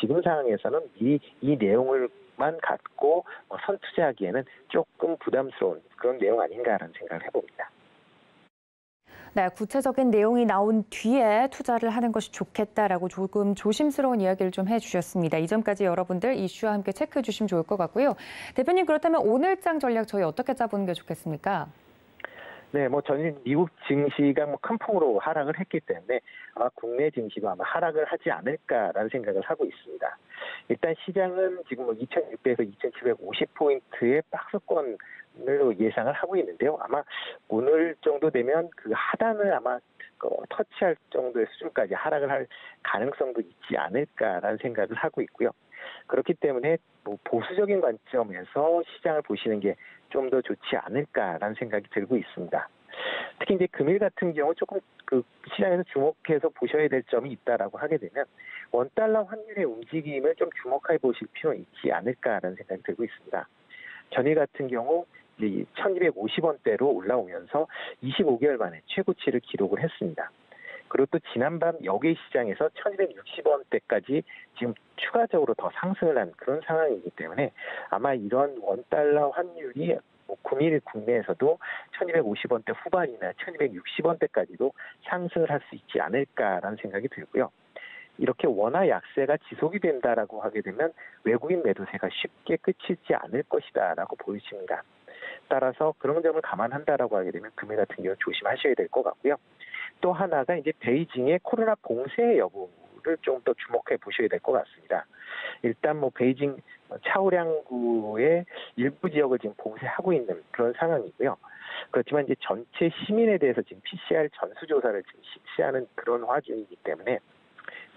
지금 상황에서는 이 내용을만 갖고 선투자하기에는 조금 부담스러운 그런 내용 아닌가라는 생각을 해봅니다. 네, 구체적인 내용이 나온 뒤에 투자를 하는 것이 좋겠다라고 조금 조심스러운 이야기를 좀 해주셨습니다. 이 점까지 여러분들 이슈와 함께 체크해 주시면 좋을 것 같고요. 대표님, 그렇다면 오늘장 전략 저희 어떻게 짜보는 게 좋겠습니까? 네, 전일 미국 증시가 큰 폭으로 하락을 했기 때문에 아마 국내 증시도 아마 하락을 하지 않을까라는 생각을 하고 있습니다. 일단 시장은 지금 2,600에서 2,750포인트의 박스권으로 예상을 하고 있는데요. 아마 오늘 정도 되면 그 하단을 아마 터치할 정도의 수준까지 하락을 할 가능성도 있지 않을까라는 생각을 하고 있고요. 그렇기 때문에 보수적인 관점에서 시장을 보시는 게 좀 더 좋지 않을까라는 생각이 들고 있습니다. 특히 이제 금일 같은 경우 조금 그 시장에서 주목해서 보셔야 될 점이 있다라고 하게 되면 원달러 환율의 움직임을 좀 주목해 보실 필요는 있지 않을까라는 생각이 들고 있습니다. 전일 같은 경우 1,250원대로 올라오면서 25개월 만에 최고치를 기록을 했습니다. 그리고 또 지난밤 역외 시장에서 1,260원대까지 지금 추가적으로 더 상승을 한 그런 상황이기 때문에 아마 이런 원달러 환율이 뭐 금일 국내에서도 1250원대 후반이나 1260원대까지도 상승을 할 수 있지 않을까라는 생각이 들고요. 이렇게 원화 약세가 지속이 된다라고 하게 되면 외국인 매도세가 쉽게 끝이지 않을 것이다라고 보여집니다. 따라서 그런 점을 감안한다라고 하게 되면 금일 같은 경우 조심하셔야 될 것 같고요. 또 하나가 이제 베이징의 코로나 봉쇄 여부를 좀 더 주목해 보셔야 될 것 같습니다. 일단 뭐 베이징 차오량구의 일부 지역을 지금 봉쇄하고 있는 그런 상황이고요. 그렇지만 이제 전체 시민에 대해서 지금 PCR 전수조사를 지금 실시하는 그런 와중이기 때문에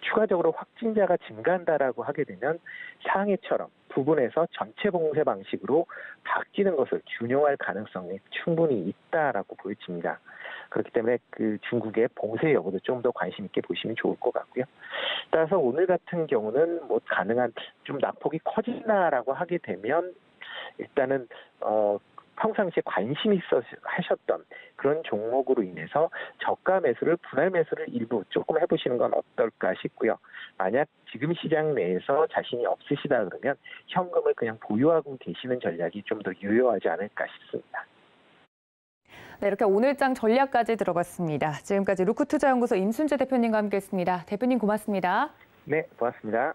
추가적으로 확진자가 증가한다라고 하게 되면 상해처럼 부분에서 전체 봉쇄 방식으로 바뀌는 것을 준용할 가능성이 충분히 있다라고 보여집니다. 그렇기 때문에 그 중국의 봉쇄 여부도 좀 더 관심 있게 보시면 좋을 것 같고요. 따라서 오늘 같은 경우는 뭐 가능한 좀 낙폭이 커진다라고 하게 되면 일단은 평상시에 관심 있어 하셨던 그런 종목으로 인해서 저가 매수를 분할 매수를 일부 조금 해보시는 건 어떨까 싶고요. 만약 지금 시장 내에서 자신이 없으시다 그러면 현금을 그냥 보유하고 계시는 전략이 좀 더 유효하지 않을까 싶습니다. 네, 이렇게 오늘장 전략까지 들어봤습니다. 지금까지 루크투자연구소 임순재 대표님과 함께했습니다. 대표님 고맙습니다. 네, 고맙습니다.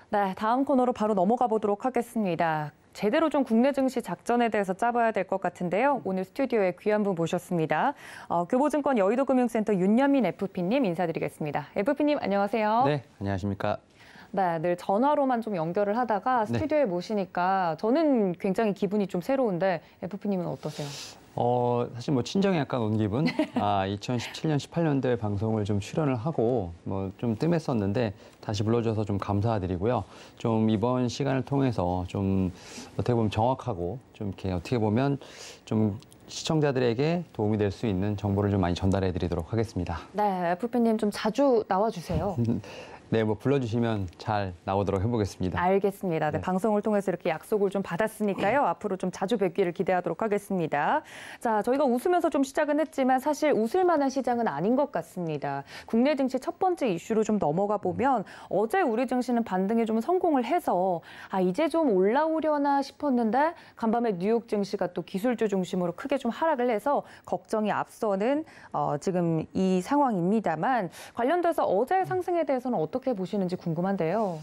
네, 다음 코너로 바로 넘어가 보도록 하겠습니다. 제대로 좀 국내 증시 작전에 대해서 짜봐야 될 것 같은데요. 오늘 스튜디오에 귀한 분 모셨습니다. 교보증권 여의도금융센터 윤여민 FP님 인사드리겠습니다. FP님 안녕하세요. 네, 안녕하십니까. 네, 늘 전화로만 좀 연결을 하다가 스튜디오에 모시니까 저는 굉장히 기분이 좀 새로운데 FP님은 어떠세요? 사실 뭐 친정에 약간 온 기분. 2017년, 18년도에 방송을 좀 출연을 하고 뭐 좀 뜸했었는데 다시 불러줘서 좀 감사드리고요. 좀 이번 시간을 통해서 좀 어떻게 보면 정확하고 좀 이렇게 어떻게 보면 좀 시청자들에게 도움이 될 수 있는 정보를 좀 많이 전달해 드리도록 하겠습니다. 네, FP님 좀 자주 나와주세요. 네, 뭐 불러주시면 잘 나오도록 해보겠습니다. 알겠습니다. 네, 네. 방송을 통해서 이렇게 약속을 좀 받았으니까요. 앞으로 좀 자주 뵙기를 기대하도록 하겠습니다. 자, 저희가 웃으면서 좀 시작은 했지만 사실 웃을 만한 시장은 아닌 것 같습니다. 국내 증시 첫 번째 이슈로 좀 넘어가 보면 어제 우리 증시는 반등에 좀 성공을 해서 이제 좀 올라오려나 싶었는데 간밤에 뉴욕 증시가 또 기술주 중심으로 크게 좀 하락을 해서 걱정이 앞서는 지금 이 상황입니다만 관련돼서 어제 상승에 대해서는 어떻게 보시는지 궁금한데요.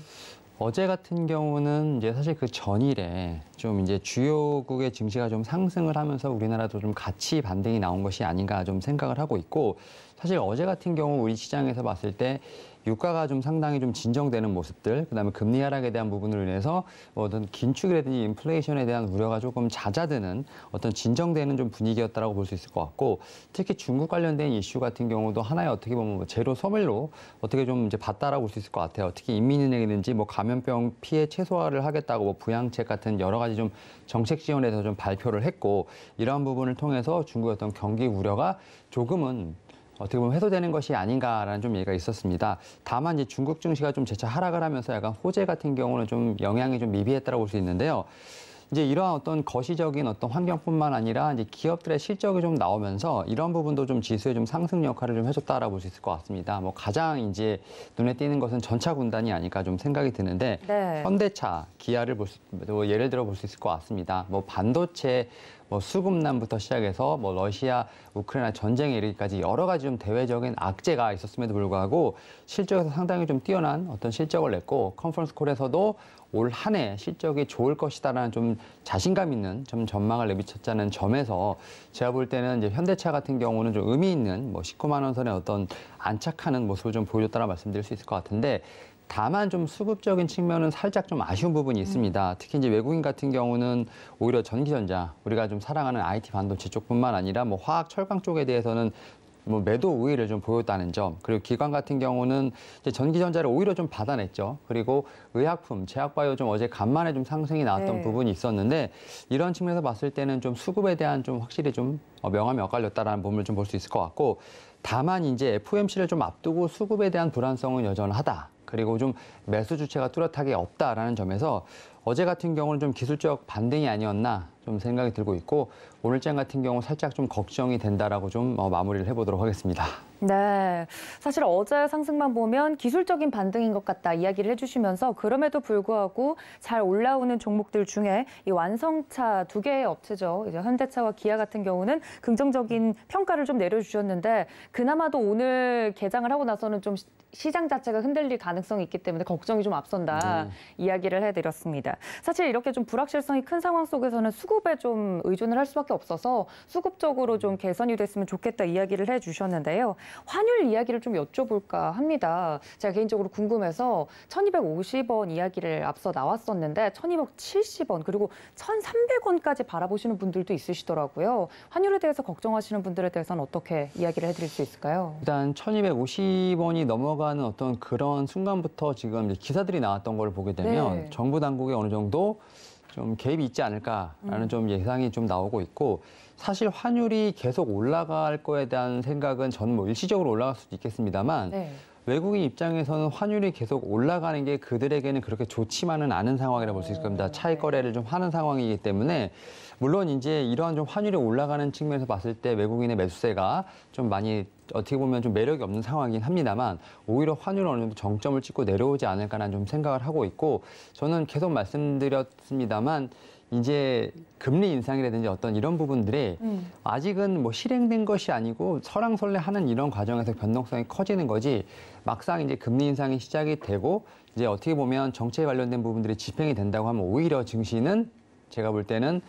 어제 같은 경우는 이제 사실 그 전일에 좀 이제 주요국의 증시가 좀 상승을 하면서 우리나라도 좀 같이 반등이 나온 것이 아닌가 좀 생각을 하고 있고, 사실 어제 같은 경우 우리 시장에서 봤을 때 유가가 좀 상당히 좀 진정되는 모습들, 그다음에 금리 하락에 대한 부분으로 인해서 어떤 긴축이라든지 인플레이션에 대한 우려가 조금 잦아드는 어떤 진정되는 좀 분위기였다라고 볼 수 있을 것 같고, 특히 중국 관련된 이슈 같은 경우도 하나의 어떻게 보면 뭐 제로 소멸로 어떻게 좀 이제 봤다라고 볼 수 있을 것 같아요. 특히 인민은행이든지 뭐 감염병 피해 최소화를 하겠다고 뭐 부양책 같은 여러 가지 좀 정책 지원에 대해서 좀 발표를 했고, 이러한 부분을 통해서 중국의 어떤 경기 우려가 조금은 어떻게 보면 해소되는 것이 아닌가라는 좀 얘기가 있었습니다. 다만 이제 중국 증시가 좀 재차 하락을 하면서 약간 호재 같은 경우는 좀 영향이 좀 미비했다고 볼 수 있는데요. 이제 이러한 어떤 거시적인 어떤 환경뿐만 아니라 이제 기업들의 실적이 좀 나오면서 이런 부분도 좀 지수에 좀 상승 역할을 좀 해줬다라고 볼 수 있을 것 같습니다. 뭐 가장 이제 눈에 띄는 것은 전차 군단이 아닐까 좀 생각이 드는데, 네. 현대차, 기아를 예를 들어 볼 수 있을 것 같습니다. 뭐 반도체, 뭐 수급난부터 시작해서 뭐 러시아, 우크라이나 전쟁에 이르기까지 여러 가지 좀 대외적인 악재가 있었음에도 불구하고 실적에서 상당히 좀 뛰어난 어떤 실적을 냈고, 컨퍼런스 콜에서도 올 한 해 실적이 좋을 것이다라는 좀 자신감 있는 좀 전망을 내비쳤다는 점에서 제가 볼 때는 이제 현대차 같은 경우는 좀 의미 있는 뭐 19만 원 선의 어떤 안착하는 모습을 좀 보여줬다라 말씀드릴 수 있을 것 같은데, 다만 좀 수급적인 측면은 살짝 좀 아쉬운 부분이 있습니다. 특히 이제 외국인 같은 경우는 오히려 전기전자, 우리가 좀 사랑하는 IT 반도체 쪽뿐만 아니라 뭐 화학, 철강 쪽에 대해서는 뭐 매도 우위를 좀 보였다는 점, 그리고 기관 같은 경우는 이제 전기전자를 오히려 좀 받아냈죠. 그리고 의약품, 제약바이오 좀 어제 간만에 좀 상승이 나왔던 네. 부분이 있었는데, 이런 측면에서 봤을 때는 좀 수급에 대한 좀 확실히 좀 명암이 엇갈렸다라는 부분을 좀 볼 수 있을 것 같고, 다만 이제 FOMC를 좀 앞두고 수급에 대한 불안성은 여전하다. 그리고 좀 매수 주체가 뚜렷하게 없다라는 점에서 어제 같은 경우는 좀 기술적 반등이 아니었나 좀 생각이 들고 있고 오늘장 같은 경우 살짝 좀 걱정이 된다라고 좀 마무리를 해보도록 하겠습니다. 네, 사실 어제 상승만 보면 기술적인 반등인 것 같다 이야기를 해주시면서 그럼에도 불구하고 잘 올라오는 종목들 중에 이 완성차 두 개의 업체죠. 이제 현대차와 기아 같은 경우는 긍정적인 평가를 좀 내려주셨는데 그나마도 오늘 개장을 하고 나서는 좀 시장 자체가 흔들릴 가능성이 있기 때문에 걱정이 좀 앞선다 이야기를 해드렸습니다. 사실 이렇게 좀 불확실성이 큰 상황 속에서는 수급에 좀 의존을 할 수밖에 없어서 수급적으로 좀 개선이 됐으면 좋겠다 이야기를 해주셨는데요. 환율 이야기를 좀 여쭤볼까 합니다. 제가 개인적으로 궁금해서 1250원 이야기를 앞서 나왔었는데 1270원 그리고 1300원까지 바라보시는 분들도 있으시더라고요. 환율에 대해서 걱정하시는 분들에 대해서는 어떻게 이야기를 해드릴 수 있을까요? 일단 1250원이 넘어가는 어떤 그런 순간부터 지금 이제 기사들이 나왔던 걸 보게 되면 네. 정부 당국에 어느 정도 좀 개입이 있지 않을까라는 좀 예상이 좀 나오고 있고 사실 환율이 계속 올라갈 거에 대한 생각은 저는 뭐 일시적으로 올라갈 수도 있겠습니다만 네. 외국인 입장에서는 환율이 계속 올라가는 게 그들에게는 그렇게 좋지만은 않은 상황이라고 볼 수 있을 겁니다. 차익 거래를 좀 하는 상황이기 때문에 물론 이제 이러한 좀 환율이 올라가는 측면에서 봤을 때 외국인의 매수세가 좀 많이 어떻게 보면 좀 매력이 없는 상황이긴 합니다만 오히려 환율은 어느 정도 정점을 찍고 내려오지 않을까라는 좀 생각을 하고 있고 저는 계속 말씀드렸습니다만 이제 금리 인상이라든지 어떤 이런 부분들이 아직은 뭐 실행된 것이 아니고 설왕설래하는 이런 과정에서 변동성이 커지는 거지 막상 이제 금리 인상이 시작이 되고 이제 어떻게 보면 정책에 관련된 부분들이 집행이 된다고 하면 오히려 증시는 제가 볼 때는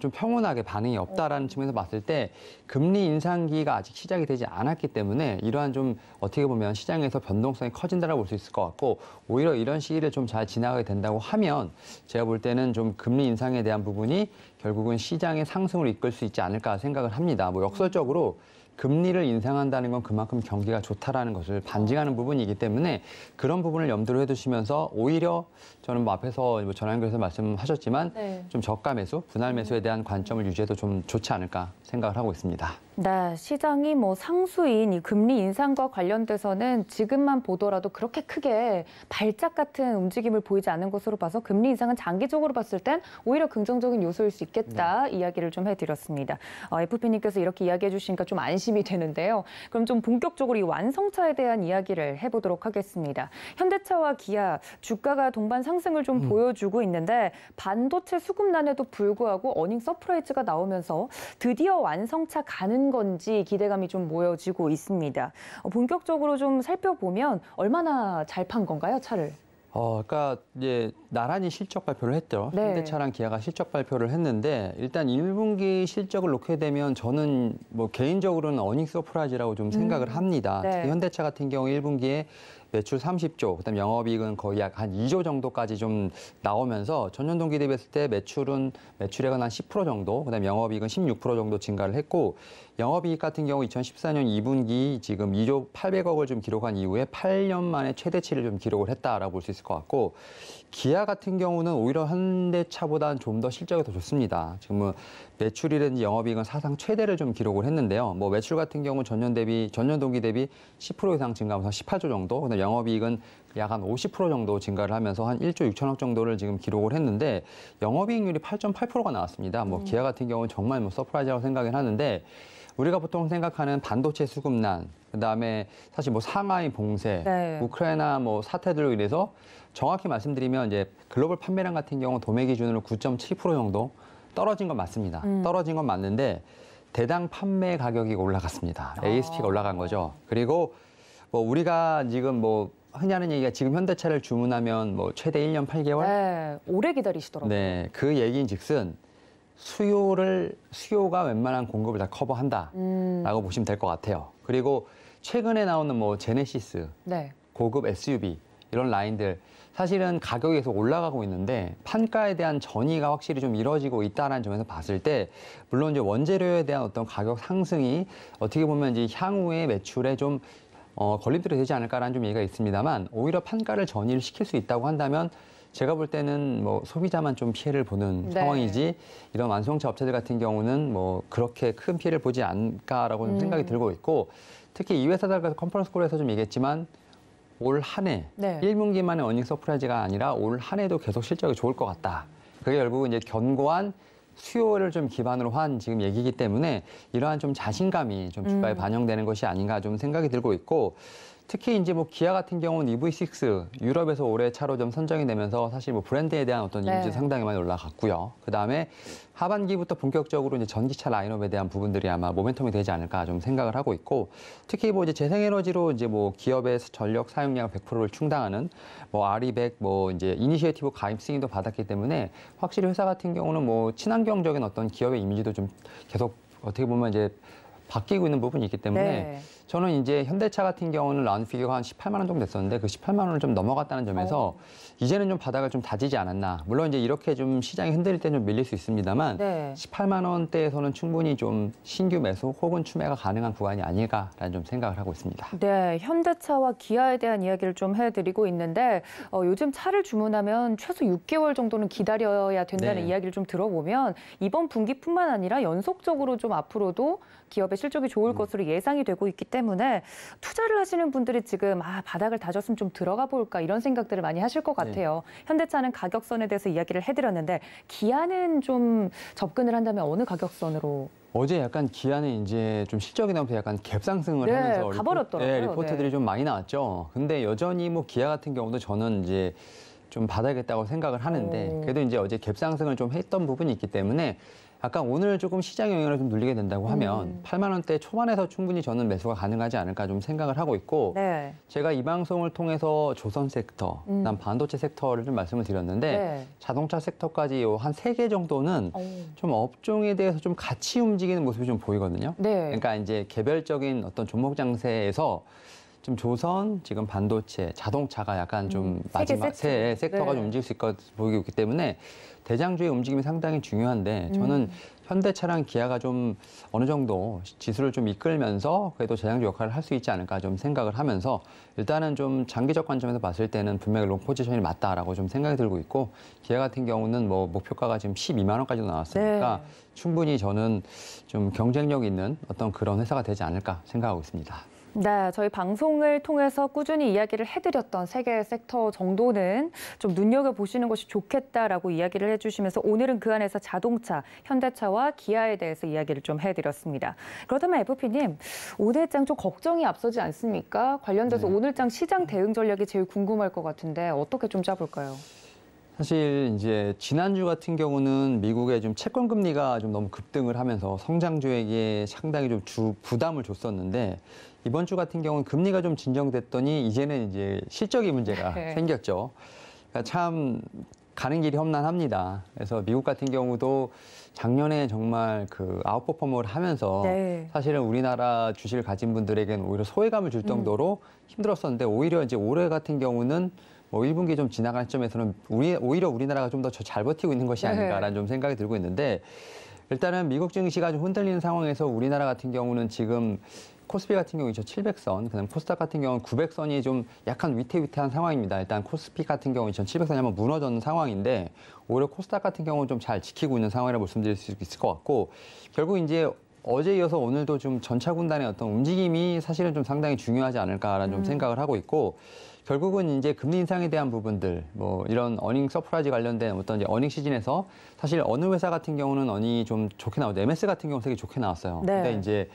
좀 평온하게 반응이 없다라는 측면에서 봤을 때 금리 인상기가 아직 시작이 되지 않았기 때문에 이러한 좀 어떻게 보면 시장에서 변동성이 커진다라고 볼 수 있을 것 같고 오히려 이런 시기를 좀 잘 지나가게 된다고 하면 제가 볼 때는 좀 금리 인상에 대한 부분이 결국은 시장의 상승으로 이끌 수 있지 않을까 생각을 합니다. 뭐 역설적으로 금리를 인상한다는 건 그만큼 경기가 좋다라는 것을 반증하는 부분이기 때문에 그런 부분을 염두를 해두시면서 오히려 저는 뭐 앞에서 전화 연결해서 말씀하셨지만 네. 좀 저가 매수, 분할 매수에 대한 관점을 유지해도 좀 좋지 않을까 생각을 하고 있습니다. 네, 시장이 뭐 상수인 이 금리 인상과 관련돼서는 지금만 보더라도 그렇게 크게 발작 같은 움직임을 보이지 않는 것으로 봐서 금리 인상은 장기적으로 봤을 땐 오히려 긍정적인 요소일 수 있겠다 이야기를 좀 해드렸습니다. FP님께서 이렇게 이야기해 주시니까 좀 안심이 되는데요. 그럼 좀 본격적으로 이 완성차에 대한 이야기를 해보도록 하겠습니다. 현대차와 기아 주가가 동반 상승을 좀 보여주고 있는데 반도체 수급난에도 불구하고 어닝 서프라이즈가 나오면서 드디어 완성차 가는 건지 기대감이 좀 모여지고 있습니다. 본격적으로 좀 살펴보면 얼마나 잘 판 건가요, 차를? 그러니까 이제 나란히 실적 발표를 했죠. 네. 현대차랑 기아가 실적 발표를 했는데 일단 1분기 실적을 놓게 되면 저는 뭐 개인적으로는 어닝 서프라이즈라고 좀 생각을 합니다. 네. 특히 현대차 같은 경우 1분기에 매출 30조, 그다음 영업이익은 거의 약 한 2조 정도까지 좀 나오면서 전년 동기 대비했을 때 매출액은 한 10% 정도, 그다음 영업이익은 16% 정도 증가를 했고 영업이익 같은 경우 2014년 2분기 지금 2조 800억을 좀 기록한 이후에 8년 만에 최대치를 좀 기록을 했다라고 볼 수 있을 것 같고 기아 같은 경우는 오히려 현대차보다는 좀 더 실적이 더 좋습니다. 지금 뭐 매출이라든지 영업이익은 사상 최대를 좀 기록을 했는데요. 뭐 매출 같은 경우 전년 동기 대비 10% 이상 증가하면서 18조 정도, 그다음 영업이익은 약 한 50% 정도 증가를 하면서 한 1조 6천억 정도를 지금 기록을 했는데 영업이익률이 8.8%가 나왔습니다. 뭐 기아 같은 경우는 정말 뭐 서프라이즈라고 생각을 하는데 우리가 보통 생각하는 반도체 수급난, 그다음에 사실 뭐 상하이 봉쇄, 네. 우크라이나 뭐 사태들로 인해서 정확히 말씀드리면 이제 글로벌 판매량 같은 경우 도매 기준으로 9.7% 정도 떨어진 건 맞습니다. 떨어진 건 맞는데 대당 판매 가격이 올라갔습니다. ASP가 올라간 거죠. 그리고 뭐 우리가 지금 뭐 흔히 하는 얘기가 지금 현대차를 주문하면 뭐 최대 1년 8개월? 네, 오래 기다리시더라고요. 네, 그 얘기인즉슨 수요가 웬만한 공급을 다 커버한다라고 보시면 될 것 같아요. 그리고 최근에 나오는 뭐 제네시스, 네. 고급 SUV 이런 라인들 사실은 가격이 계속 올라가고 있는데 판가에 대한 전이가 확실히 좀 이루어지고 있다는 점에서 봤을 때 물론 이제 원재료에 대한 어떤 가격 상승이 어떻게 보면 이제 향후에 매출에 좀 걸림돌이 되지 않을까라는 좀 얘기가 있습니다만 오히려 판가를 전이를 시킬 수 있다고 한다면 제가 볼 때는 뭐 소비자만 좀 피해를 보는 네. 상황이지 이런 완성차 업체들 같은 경우는 뭐 그렇게 큰 피해를 보지 않을까라고 좀 생각이 들고 있고 특히 이 회사들 컨퍼런스 콜에서 좀 얘기했지만 올 한 해, 네. 1분기만의 어닝 서프라이즈가 아니라 올 한 해도 계속 실적이 좋을 것 같다. 그게 결국은 이제 견고한 수요를 좀 기반으로 한 지금 얘기이기 때문에 이러한 좀 자신감이 좀 주가에 반영되는 것이 아닌가 좀 생각이 들고 있고, 특히 이제 뭐 기아 같은 경우는 EV6 유럽에서 올해 차로 좀 선정이 되면서 사실 뭐 브랜드에 대한 어떤 이미지 네. 상당히 많이 올라갔고요. 그 다음에 하반기부터 본격적으로 이제 전기차 라인업에 대한 부분들이 아마 모멘텀이 되지 않을까 좀 생각을 하고 있고, 특히 뭐 이제 재생에너지로 이제 뭐 기업의 전력 사용량 100%를 충당하는 뭐 RE100 뭐 이제 이니시에이티브 가입 승인도 받았기 때문에 확실히 회사 같은 경우는 뭐 친환경적인 어떤 기업의 이미지도 좀 계속 어떻게 보면 이제 바뀌고 있는 부분이 있기 때문에 네. 저는 이제 현대차 같은 경우는 라운드 피겨가 한 18만 원 정도 됐었는데 그 18만 원을 좀 넘어갔다는 점에서 이제는 좀 바닥을 좀 다지지 않았나. 물론 이제 이렇게 좀 시장이 흔들릴 때 좀 밀릴 수 있습니다만 네. 18만 원대에서는 충분히 좀 신규 매수 혹은 추매가 가능한 구간이 아닐까라는 좀 생각을 하고 있습니다. 네, 현대차와 기아에 대한 이야기를 좀 해드리고 있는데 요즘 차를 주문하면 최소 6개월 정도는 기다려야 된다는 네. 이야기를 좀 들어보면 이번 분기뿐만 아니라 연속적으로 좀 앞으로도 기업의 실적이 좋을 것으로 예상이 되고 있기 때문에 투자를 하시는 분들이 지금 바닥을 다졌으면 좀 들어가 볼까 이런 생각들을 많이 하실 것 같아요. 현대차는 가격선에 대해서 이야기를 해드렸는데 기아는 좀 접근을 한다면 어느 가격선으로? 어제 약간 기아는 이제 좀 실적이 나오면서 약간 갭상승을 네, 하면서 가버렸더라고요. 리포트들이 네. 좀 많이 나왔죠. 근데 여전히 뭐 기아 같은 경우도 저는 이제 좀 바닥이겠다고 생각을 하는데 그래도 이제 어제 갭상승을 좀 했던 부분이 있기 때문에 약간 오늘 조금 시장 영향을 좀 눌리게 된다고 하면 8만 원대 초반에서 충분히 저는 매수가 가능하지 않을까 좀 생각을 하고 있고 네. 제가 이 방송을 통해서 조선 섹터, 그다음 반도체 섹터를 좀 말씀을 드렸는데 네. 자동차 섹터까지 한 3개 정도는 좀 업종에 대해서 좀 같이 움직이는 모습이 좀 보이거든요. 네. 그러니까 이제 개별적인 어떤 종목 장세에서 좀 조선, 지금 반도체, 자동차가 약간 좀 세개 마지막 세트. 세 섹터가 네. 좀 움직일 수 있고 보이고 있기 때문에 대장주의 움직임이 상당히 중요한데 저는 현대차랑 기아가 좀 어느 정도 지수를 좀 이끌면서 그래도 대장주 역할을 할 수 있지 않을까 좀 생각을 하면서 일단은 좀 장기적 관점에서 봤을 때는 분명히 롱 포지션이 맞다라고 좀 생각이 들고 있고 기아 같은 경우는 뭐 목표가가 지금 12만 원까지도 나왔으니까 네. 충분히 저는 좀 경쟁력 있는 어떤 그런 회사가 되지 않을까 생각하고 있습니다. 네, 저희 방송을 통해서 꾸준히 이야기를 해드렸던 세 개의 섹터 정도는 좀 눈여겨보시는 것이 좋겠다라고 이야기를 해주시면서 오늘은 그 안에서 자동차, 현대차와 기아에 대해서 이야기를 좀 해드렸습니다. 그렇다면 FP님, 오늘장 좀 걱정이 앞서지 않습니까? 관련돼서 네. 오늘장 시장 대응 전략이 제일 궁금할 것 같은데 어떻게 좀 짜볼까요? 사실 이제 지난주 같은 경우는 미국의 좀 채권 금리가 좀 너무 급등을 하면서 성장주에게 상당히 좀 부담을 줬었는데 이번 주 같은 경우는 금리가 좀 진정됐더니 이제는 이제 실적이 문제가 네. 생겼죠. 그러니까 참 가는 길이 험난합니다. 그래서 미국 같은 경우도 작년에 정말 그 아웃퍼폼을 하면서 네. 사실은 우리나라 주식을 가진 분들에게는 오히려 소외감을 줄 정도로 힘들었었는데 오히려 이제 올해 같은 경우는 뭐 1분기 좀 지나간 시점에서는 오히려 우리나라가 좀 더 잘 버티고 있는 것이 아닌가라는 좀 생각이 들고 있는데 일단은 미국 증시가 좀 흔들리는 상황에서 우리나라 같은 경우는 지금 코스피 같은 경우 2,700선, 그다음 코스닥 같은 경우는 900선이 좀 약간 위태위태한 상황입니다. 일단 코스피 같은 경우 2,700선이 한번 무너졌는 상황인데 오히려 코스닥 같은 경우는 좀 잘 지키고 있는 상황이라고 말씀드릴 수 있을 것 같고 결국 이제 어제 이어서 오늘도 좀 전차 군단의 어떤 움직임이 사실은 좀 상당히 중요하지 않을까라는 좀 생각을 하고 있고 결국은 이제 금리 인상에 대한 부분들, 뭐 이런 어닝 서프라이즈 관련된 어떤 이제 어닝 시즌에서 사실 어느 회사 같은 경우는 어닝이 좀 좋게 나오죠. MS 같은 경우 되게 좋게 나왔어요. 네. 근데 이제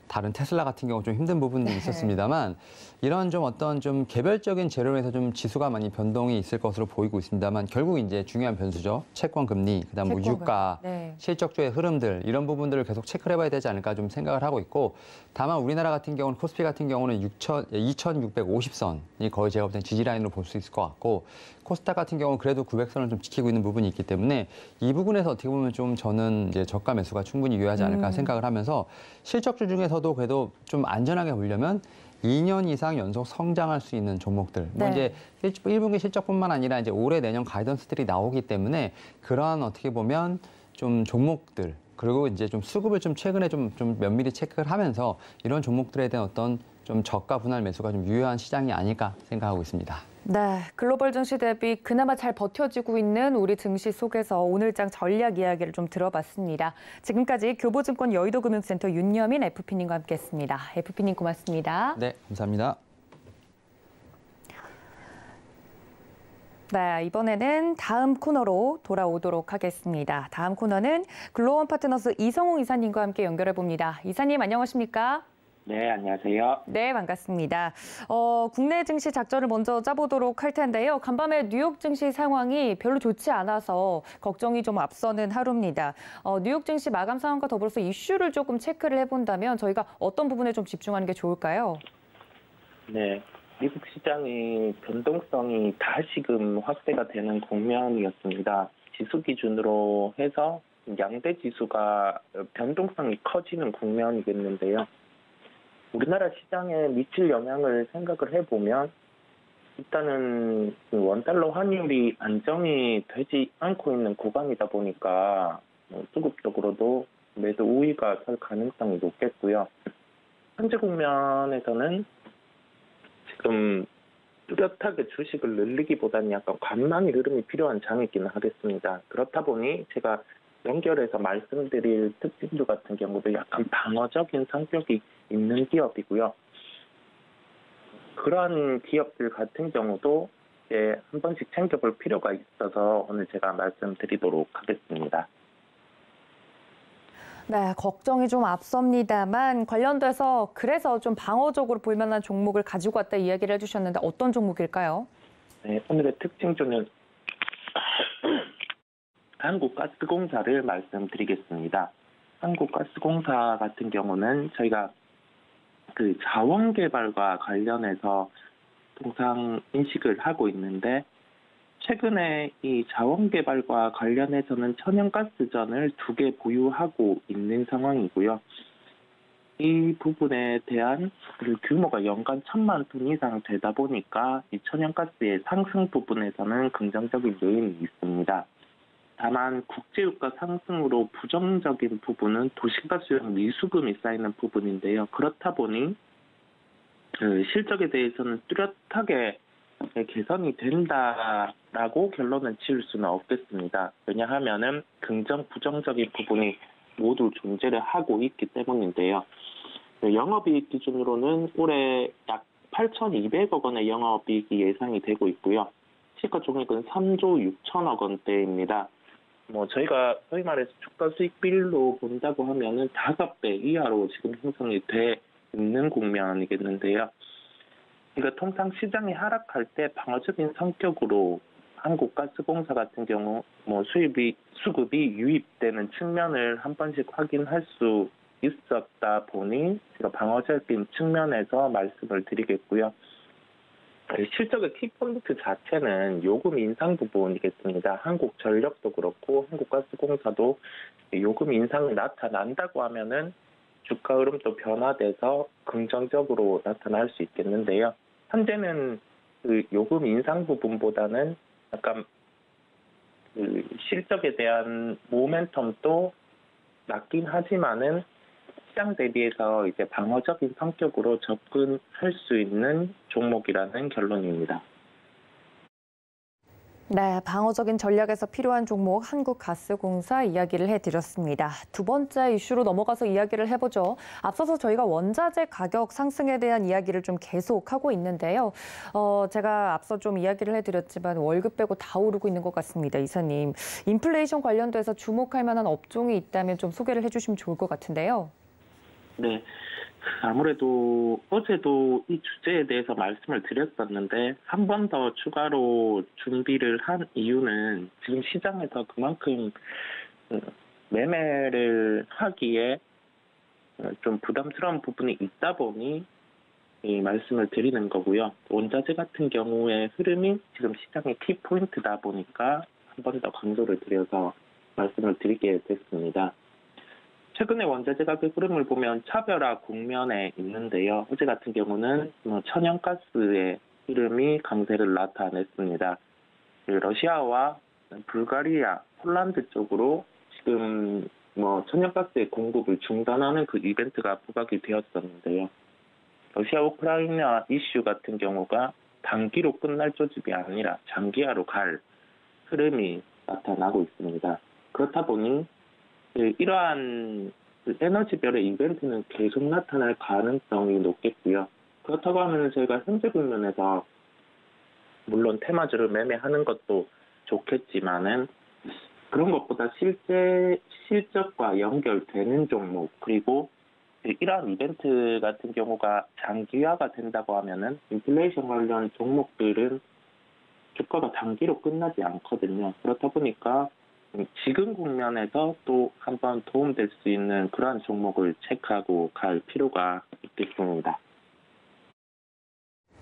다른 테슬라 같은 경우 좀 힘든 부분도 있었습니다만 이런 좀 어떤 좀 개별적인 재료에서 좀 지수가 많이 변동이 있을 것으로 보이고 있습니다만 결국 이제 중요한 변수죠. 채권 금리, 그다음 뭐 채권 유가, 네. 실적주의 흐름들 이런 부분들을 계속 체크를 해봐야 되지 않을까 좀 생각을 하고 있고 다만 우리나라 같은 경우는 코스피 같은 경우는 2,650선이 거의 제가 볼 땐 지지 라인으로 볼 수 있을 것 같고 코스닥 같은 경우는 그래도 900선을 좀 지키고 있는 부분이 있기 때문에 이 부분에서 어떻게 보면 좀 저는 이제 저가 매수가 충분히 유효하지 않을까 생각을 하면서 실적주 중에서도 그래도 좀 안전하게 보려면 2년 이상 연속 성장할 수 있는 종목들. 뭐 네. 이제 1분기 실적뿐만 아니라 이제 올해 내년 가이던스들이 나오기 때문에 그러한 어떻게 보면 좀 종목들 그리고 이제 좀 수급을 좀 최근에 좀 면밀히 체크를 하면서 이런 종목들에 대한 어떤 좀 저가 분할 매수가 좀 유효한 시장이 아닐까 생각하고 있습니다. 네, 글로벌 증시 대비 그나마 잘 버텨지고 있는 우리 증시 속에서 오늘장 전략 이야기를 좀 들어봤습니다. 지금까지 교보증권 여의도금융센터 윤여민 FP님과 함께했습니다. FP님 고맙습니다. 네, 감사합니다. 네, 이번에는 다음 코너로 돌아오도록 하겠습니다. 다음 코너는 글로원 파트너스 이성웅 이사님과 함께 연결해 봅니다. 이사님 안녕하십니까? 네, 안녕하세요. 네, 반갑습니다. 국내 증시 작전을 먼저 짜보도록 할 텐데요. 간밤에 뉴욕 증시 상황이 별로 좋지 않아서 걱정이 좀 앞서는 하루입니다. 뉴욕 증시 마감 상황과 더불어서 이슈를 조금 체크를 해본다면 저희가 어떤 부분에 좀 집중하는 게 좋을까요? 네, 미국 시장의 변동성이 다시금 확대가 되는 국면이었습니다. 지수 기준으로 해서 양대 지수가 변동성이 커지는 국면이겠는데요. 우리나라 시장에 미칠 영향을 생각을 해보면 일단은 원달러 환율이 안정이 되지 않고 있는 구간이다 보니까 수급적으로도 매도 우위가 설 가능성이 높겠고요. 현재 국면에서는 지금 뚜렷하게 주식을 늘리기보다는 약간 관망의 흐름이 필요한 장이기는 하겠습니다. 그렇다 보니 제가 연결해서 말씀드릴 특징주 같은 경우도 약간 방어적인 성격이 있는 기업이고요. 그러한 기업들 같은 경우도 이제 한 번씩 챙겨볼 필요가 있어서 오늘 제가 말씀드리도록 하겠습니다. 네, 걱정이 좀 앞섭니다만 관련돼서 그래서 좀 방어적으로 볼 만한 종목을 가지고 왔다 이야기를 해주셨는데 어떤 종목일까요? 네, 오늘의 특징주는 한국가스공사를 말씀드리겠습니다. 한국가스공사 같은 경우는 저희가 그 자원개발과 관련해서 통상 인식을 하고 있는데 최근에 이 자원개발과 관련해서는 천연가스전을 2개 보유하고 있는 상황이고요. 이 부분에 대한 그 규모가 연간 1,000만 톤 이상 되다 보니까 이 천연가스의 상승 부분에서는 긍정적인 요인이 있습니다. 다만 국제유가 상승으로 부정적인 부분은 도시가스용 미수금이 쌓이는 부분인데요. 그렇다 보니 그 실적에 대해서는 뚜렷하게 개선이 된다라고 결론을 지을 수는 없겠습니다. 왜냐하면은 긍정, 부정적인 부분이 모두 존재를 하고 있기 때문인데요. 영업이익 기준으로는 올해 약 8,200억 원의 영업이익이 예상이 되고 있고요. 시가총액은 3조 6천억 원대입니다. 저희가 소위 말해서 주가 수익 비율로 본다고 하면은 5배 이하로 지금 형성이 돼 있는 국면이겠는데요. 그러니까 통상 시장이 하락할 때 방어적인 성격으로 한국가스공사 같은 경우 수급이 유입되는 측면을 한 번씩 확인할 수 있었다 보니 제가 방어적인 측면에서 말씀을 드리겠고요. 실적의 키포인트 자체는 요금 인상 부분이겠습니다. 한국전력도 그렇고 한국가스공사도 요금 인상이 나타난다고 하면은 주가 흐름도 변화돼서 긍정적으로 나타날 수 있겠는데요. 현재는 그 요금 인상 부분보다는 약간 그 실적에 대한 모멘텀도 낮긴 하지만은 시장 대비해서 이제 방어적인 성격으로 접근할 수 있는 종목이라는 결론입니다. 네, 방어적인 전략에서 필요한 종목 한국가스공사 이야기를 해드렸습니다. 두 번째 이슈로 넘어가서 이야기를 해보죠. 앞서서 저희가 원자재 가격 상승에 대한 이야기를 좀 계속하고 있는데요. 제가 앞서 좀 이야기를 해드렸지만 월급 빼고 다 오르고 있는 것 같습니다. 이사님, 인플레이션 관련돼서 주목할 만한 업종이 있다면 좀 소개를 해주시면 좋을 것 같은데요. 네. 아무래도 어제도 이 주제에 대해서 말씀을 드렸었는데 한 번 더 추가로 준비를 한 이유는 지금 시장에서 그만큼 매매를 하기에 좀 부담스러운 부분이 있다 보니 이 말씀을 드리는 거고요. 원자재 같은 경우의 흐름이 지금 시장의 키포인트다 보니까 한 번 더 강조를 드려서 말씀을 드리게 됐습니다. 최근에 원자재 가격 흐름을 보면 차별화 국면에 있는데요. 어제 같은 경우는 천연가스의 흐름이 강세를 나타냈습니다. 러시아와 불가리아, 폴란드 쪽으로 지금 천연가스의 공급을 중단하는 그 이벤트가 부각이 되었었는데요. 러시아 우크라이나 이슈 같은 경우가 단기로 끝날 조짐이 아니라 장기화로 갈 흐름이 나타나고 있습니다. 그렇다 보니 이러한 에너지별의 이벤트는 계속 나타날 가능성이 높겠고요. 그렇다고 하면 저희가 현재 국면에서 물론 테마주를 매매하는 것도 좋겠지만은 그런 것보다 실제 실적과 연결되는 종목, 그리고 이러한 이벤트 같은 경우가 장기화가 된다고 하면은 인플레이션 관련 종목들은 주가가 단기로 끝나지 않거든요. 그렇다 보니까 지금 국면에서 또 한번 도움될 수 있는 그러한 종목을 체크하고 갈 필요가 있겠습니다.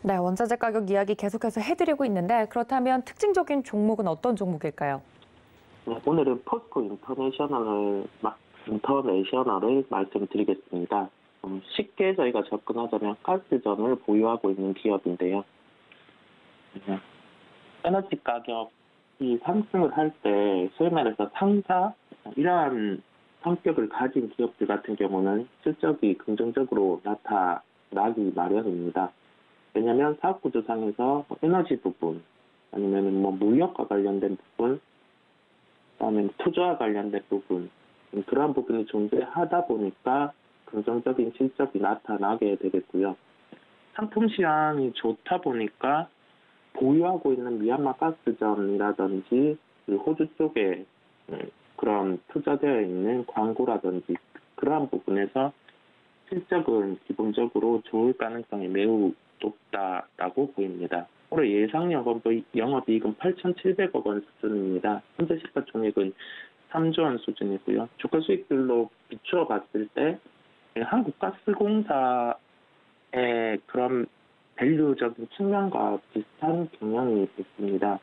네, 원자재 가격 이야기 계속해서 해드리고 있는데 그렇다면 특징적인 종목은 어떤 종목일까요? 네, 오늘은 포스코 인터내셔널을 말씀드리겠습니다. 쉽게 저희가 접근하자면 가스전을 보유하고 있는 기업인데요. 에너지 가격이 상승을 할 때 소위 말해서 상사, 이러한 성격을 가진 기업들 같은 경우는 실적이 긍정적으로 나타나기 마련입니다. 왜냐하면 사업구조상에서 에너지 부분, 아니면 무역과 관련된 부분, 그다음에 투자와 관련된 부분, 그러한 부분이 존재하다 보니까 긍정적인 실적이 나타나게 되겠고요. 상품 시황이 좋다 보니까 보유하고 있는 미얀마 가스전이라든지 호주 쪽에 그런 투자되어 있는 광고라든지 그러한 부분에서 실적은 기본적으로 좋을 가능성이 매우 높다라고 보입니다. 올해 예상 영업이익은 8,700억 원 수준입니다. 현재 시가총액은 3조 원 수준이고요. 주가 수익률로 비추어 봤을 때 한국가스공사의 그런 밸류적인 측면과 비슷한 경향이 있습니다.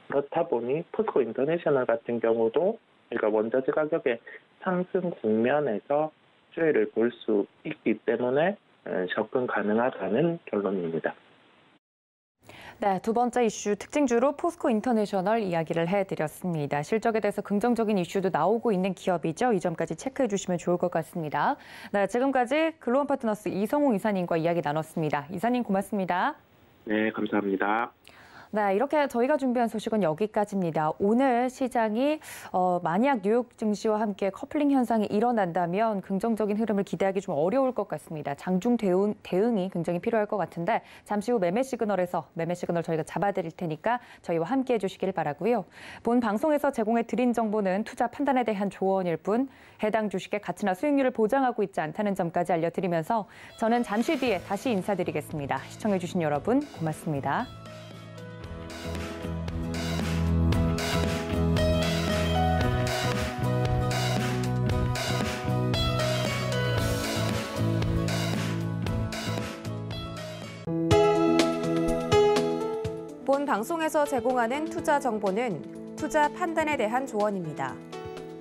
그렇다 보니 포스코 인터내셔널 같은 경우도 그러니까 원자재 가격의 상승 국면에서 수혜를 볼 수 있기 때문에 접근 가능하다는 결론입니다. 네, 두 번째 이슈 특징주로 포스코 인터내셔널 이야기를 해드렸습니다. 실적에 대해서 긍정적인 이슈도 나오고 있는 기업이죠. 이 점까지 체크해 주시면 좋을 것 같습니다. 네, 지금까지 글로벌 파트너스 이성웅 이사님과 이야기 나눴습니다. 이사님 고맙습니다. 네, 감사합니다. 네, 이렇게 저희가 준비한 소식은 여기까지입니다. 오늘 시장이 만약 뉴욕 증시와 함께 커플링 현상이 일어난다면 긍정적인 흐름을 기대하기 좀 어려울 것 같습니다. 장중 대응이 굉장히 필요할 것 같은데 잠시 후 매매 시그널 저희가 잡아드릴 테니까 저희와 함께해 주시길 바라고요. 본 방송에서 제공해 드린 정보는 투자 판단에 대한 조언일 뿐 해당 주식의 가치나 수익률을 보장하고 있지 않다는 점까지 알려드리면서 저는 잠시 뒤에 다시 인사드리겠습니다. 시청해 주신 여러분 고맙습니다. 본 방송에서 제공하는 투자 정보는 투자 판단에 대한 조언입니다.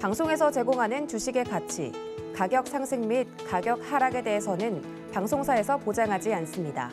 방송에서 제공하는 주식의 가치, 가격 상승 및 가격 하락에 대해서는 방송사에서 보장하지 않습니다.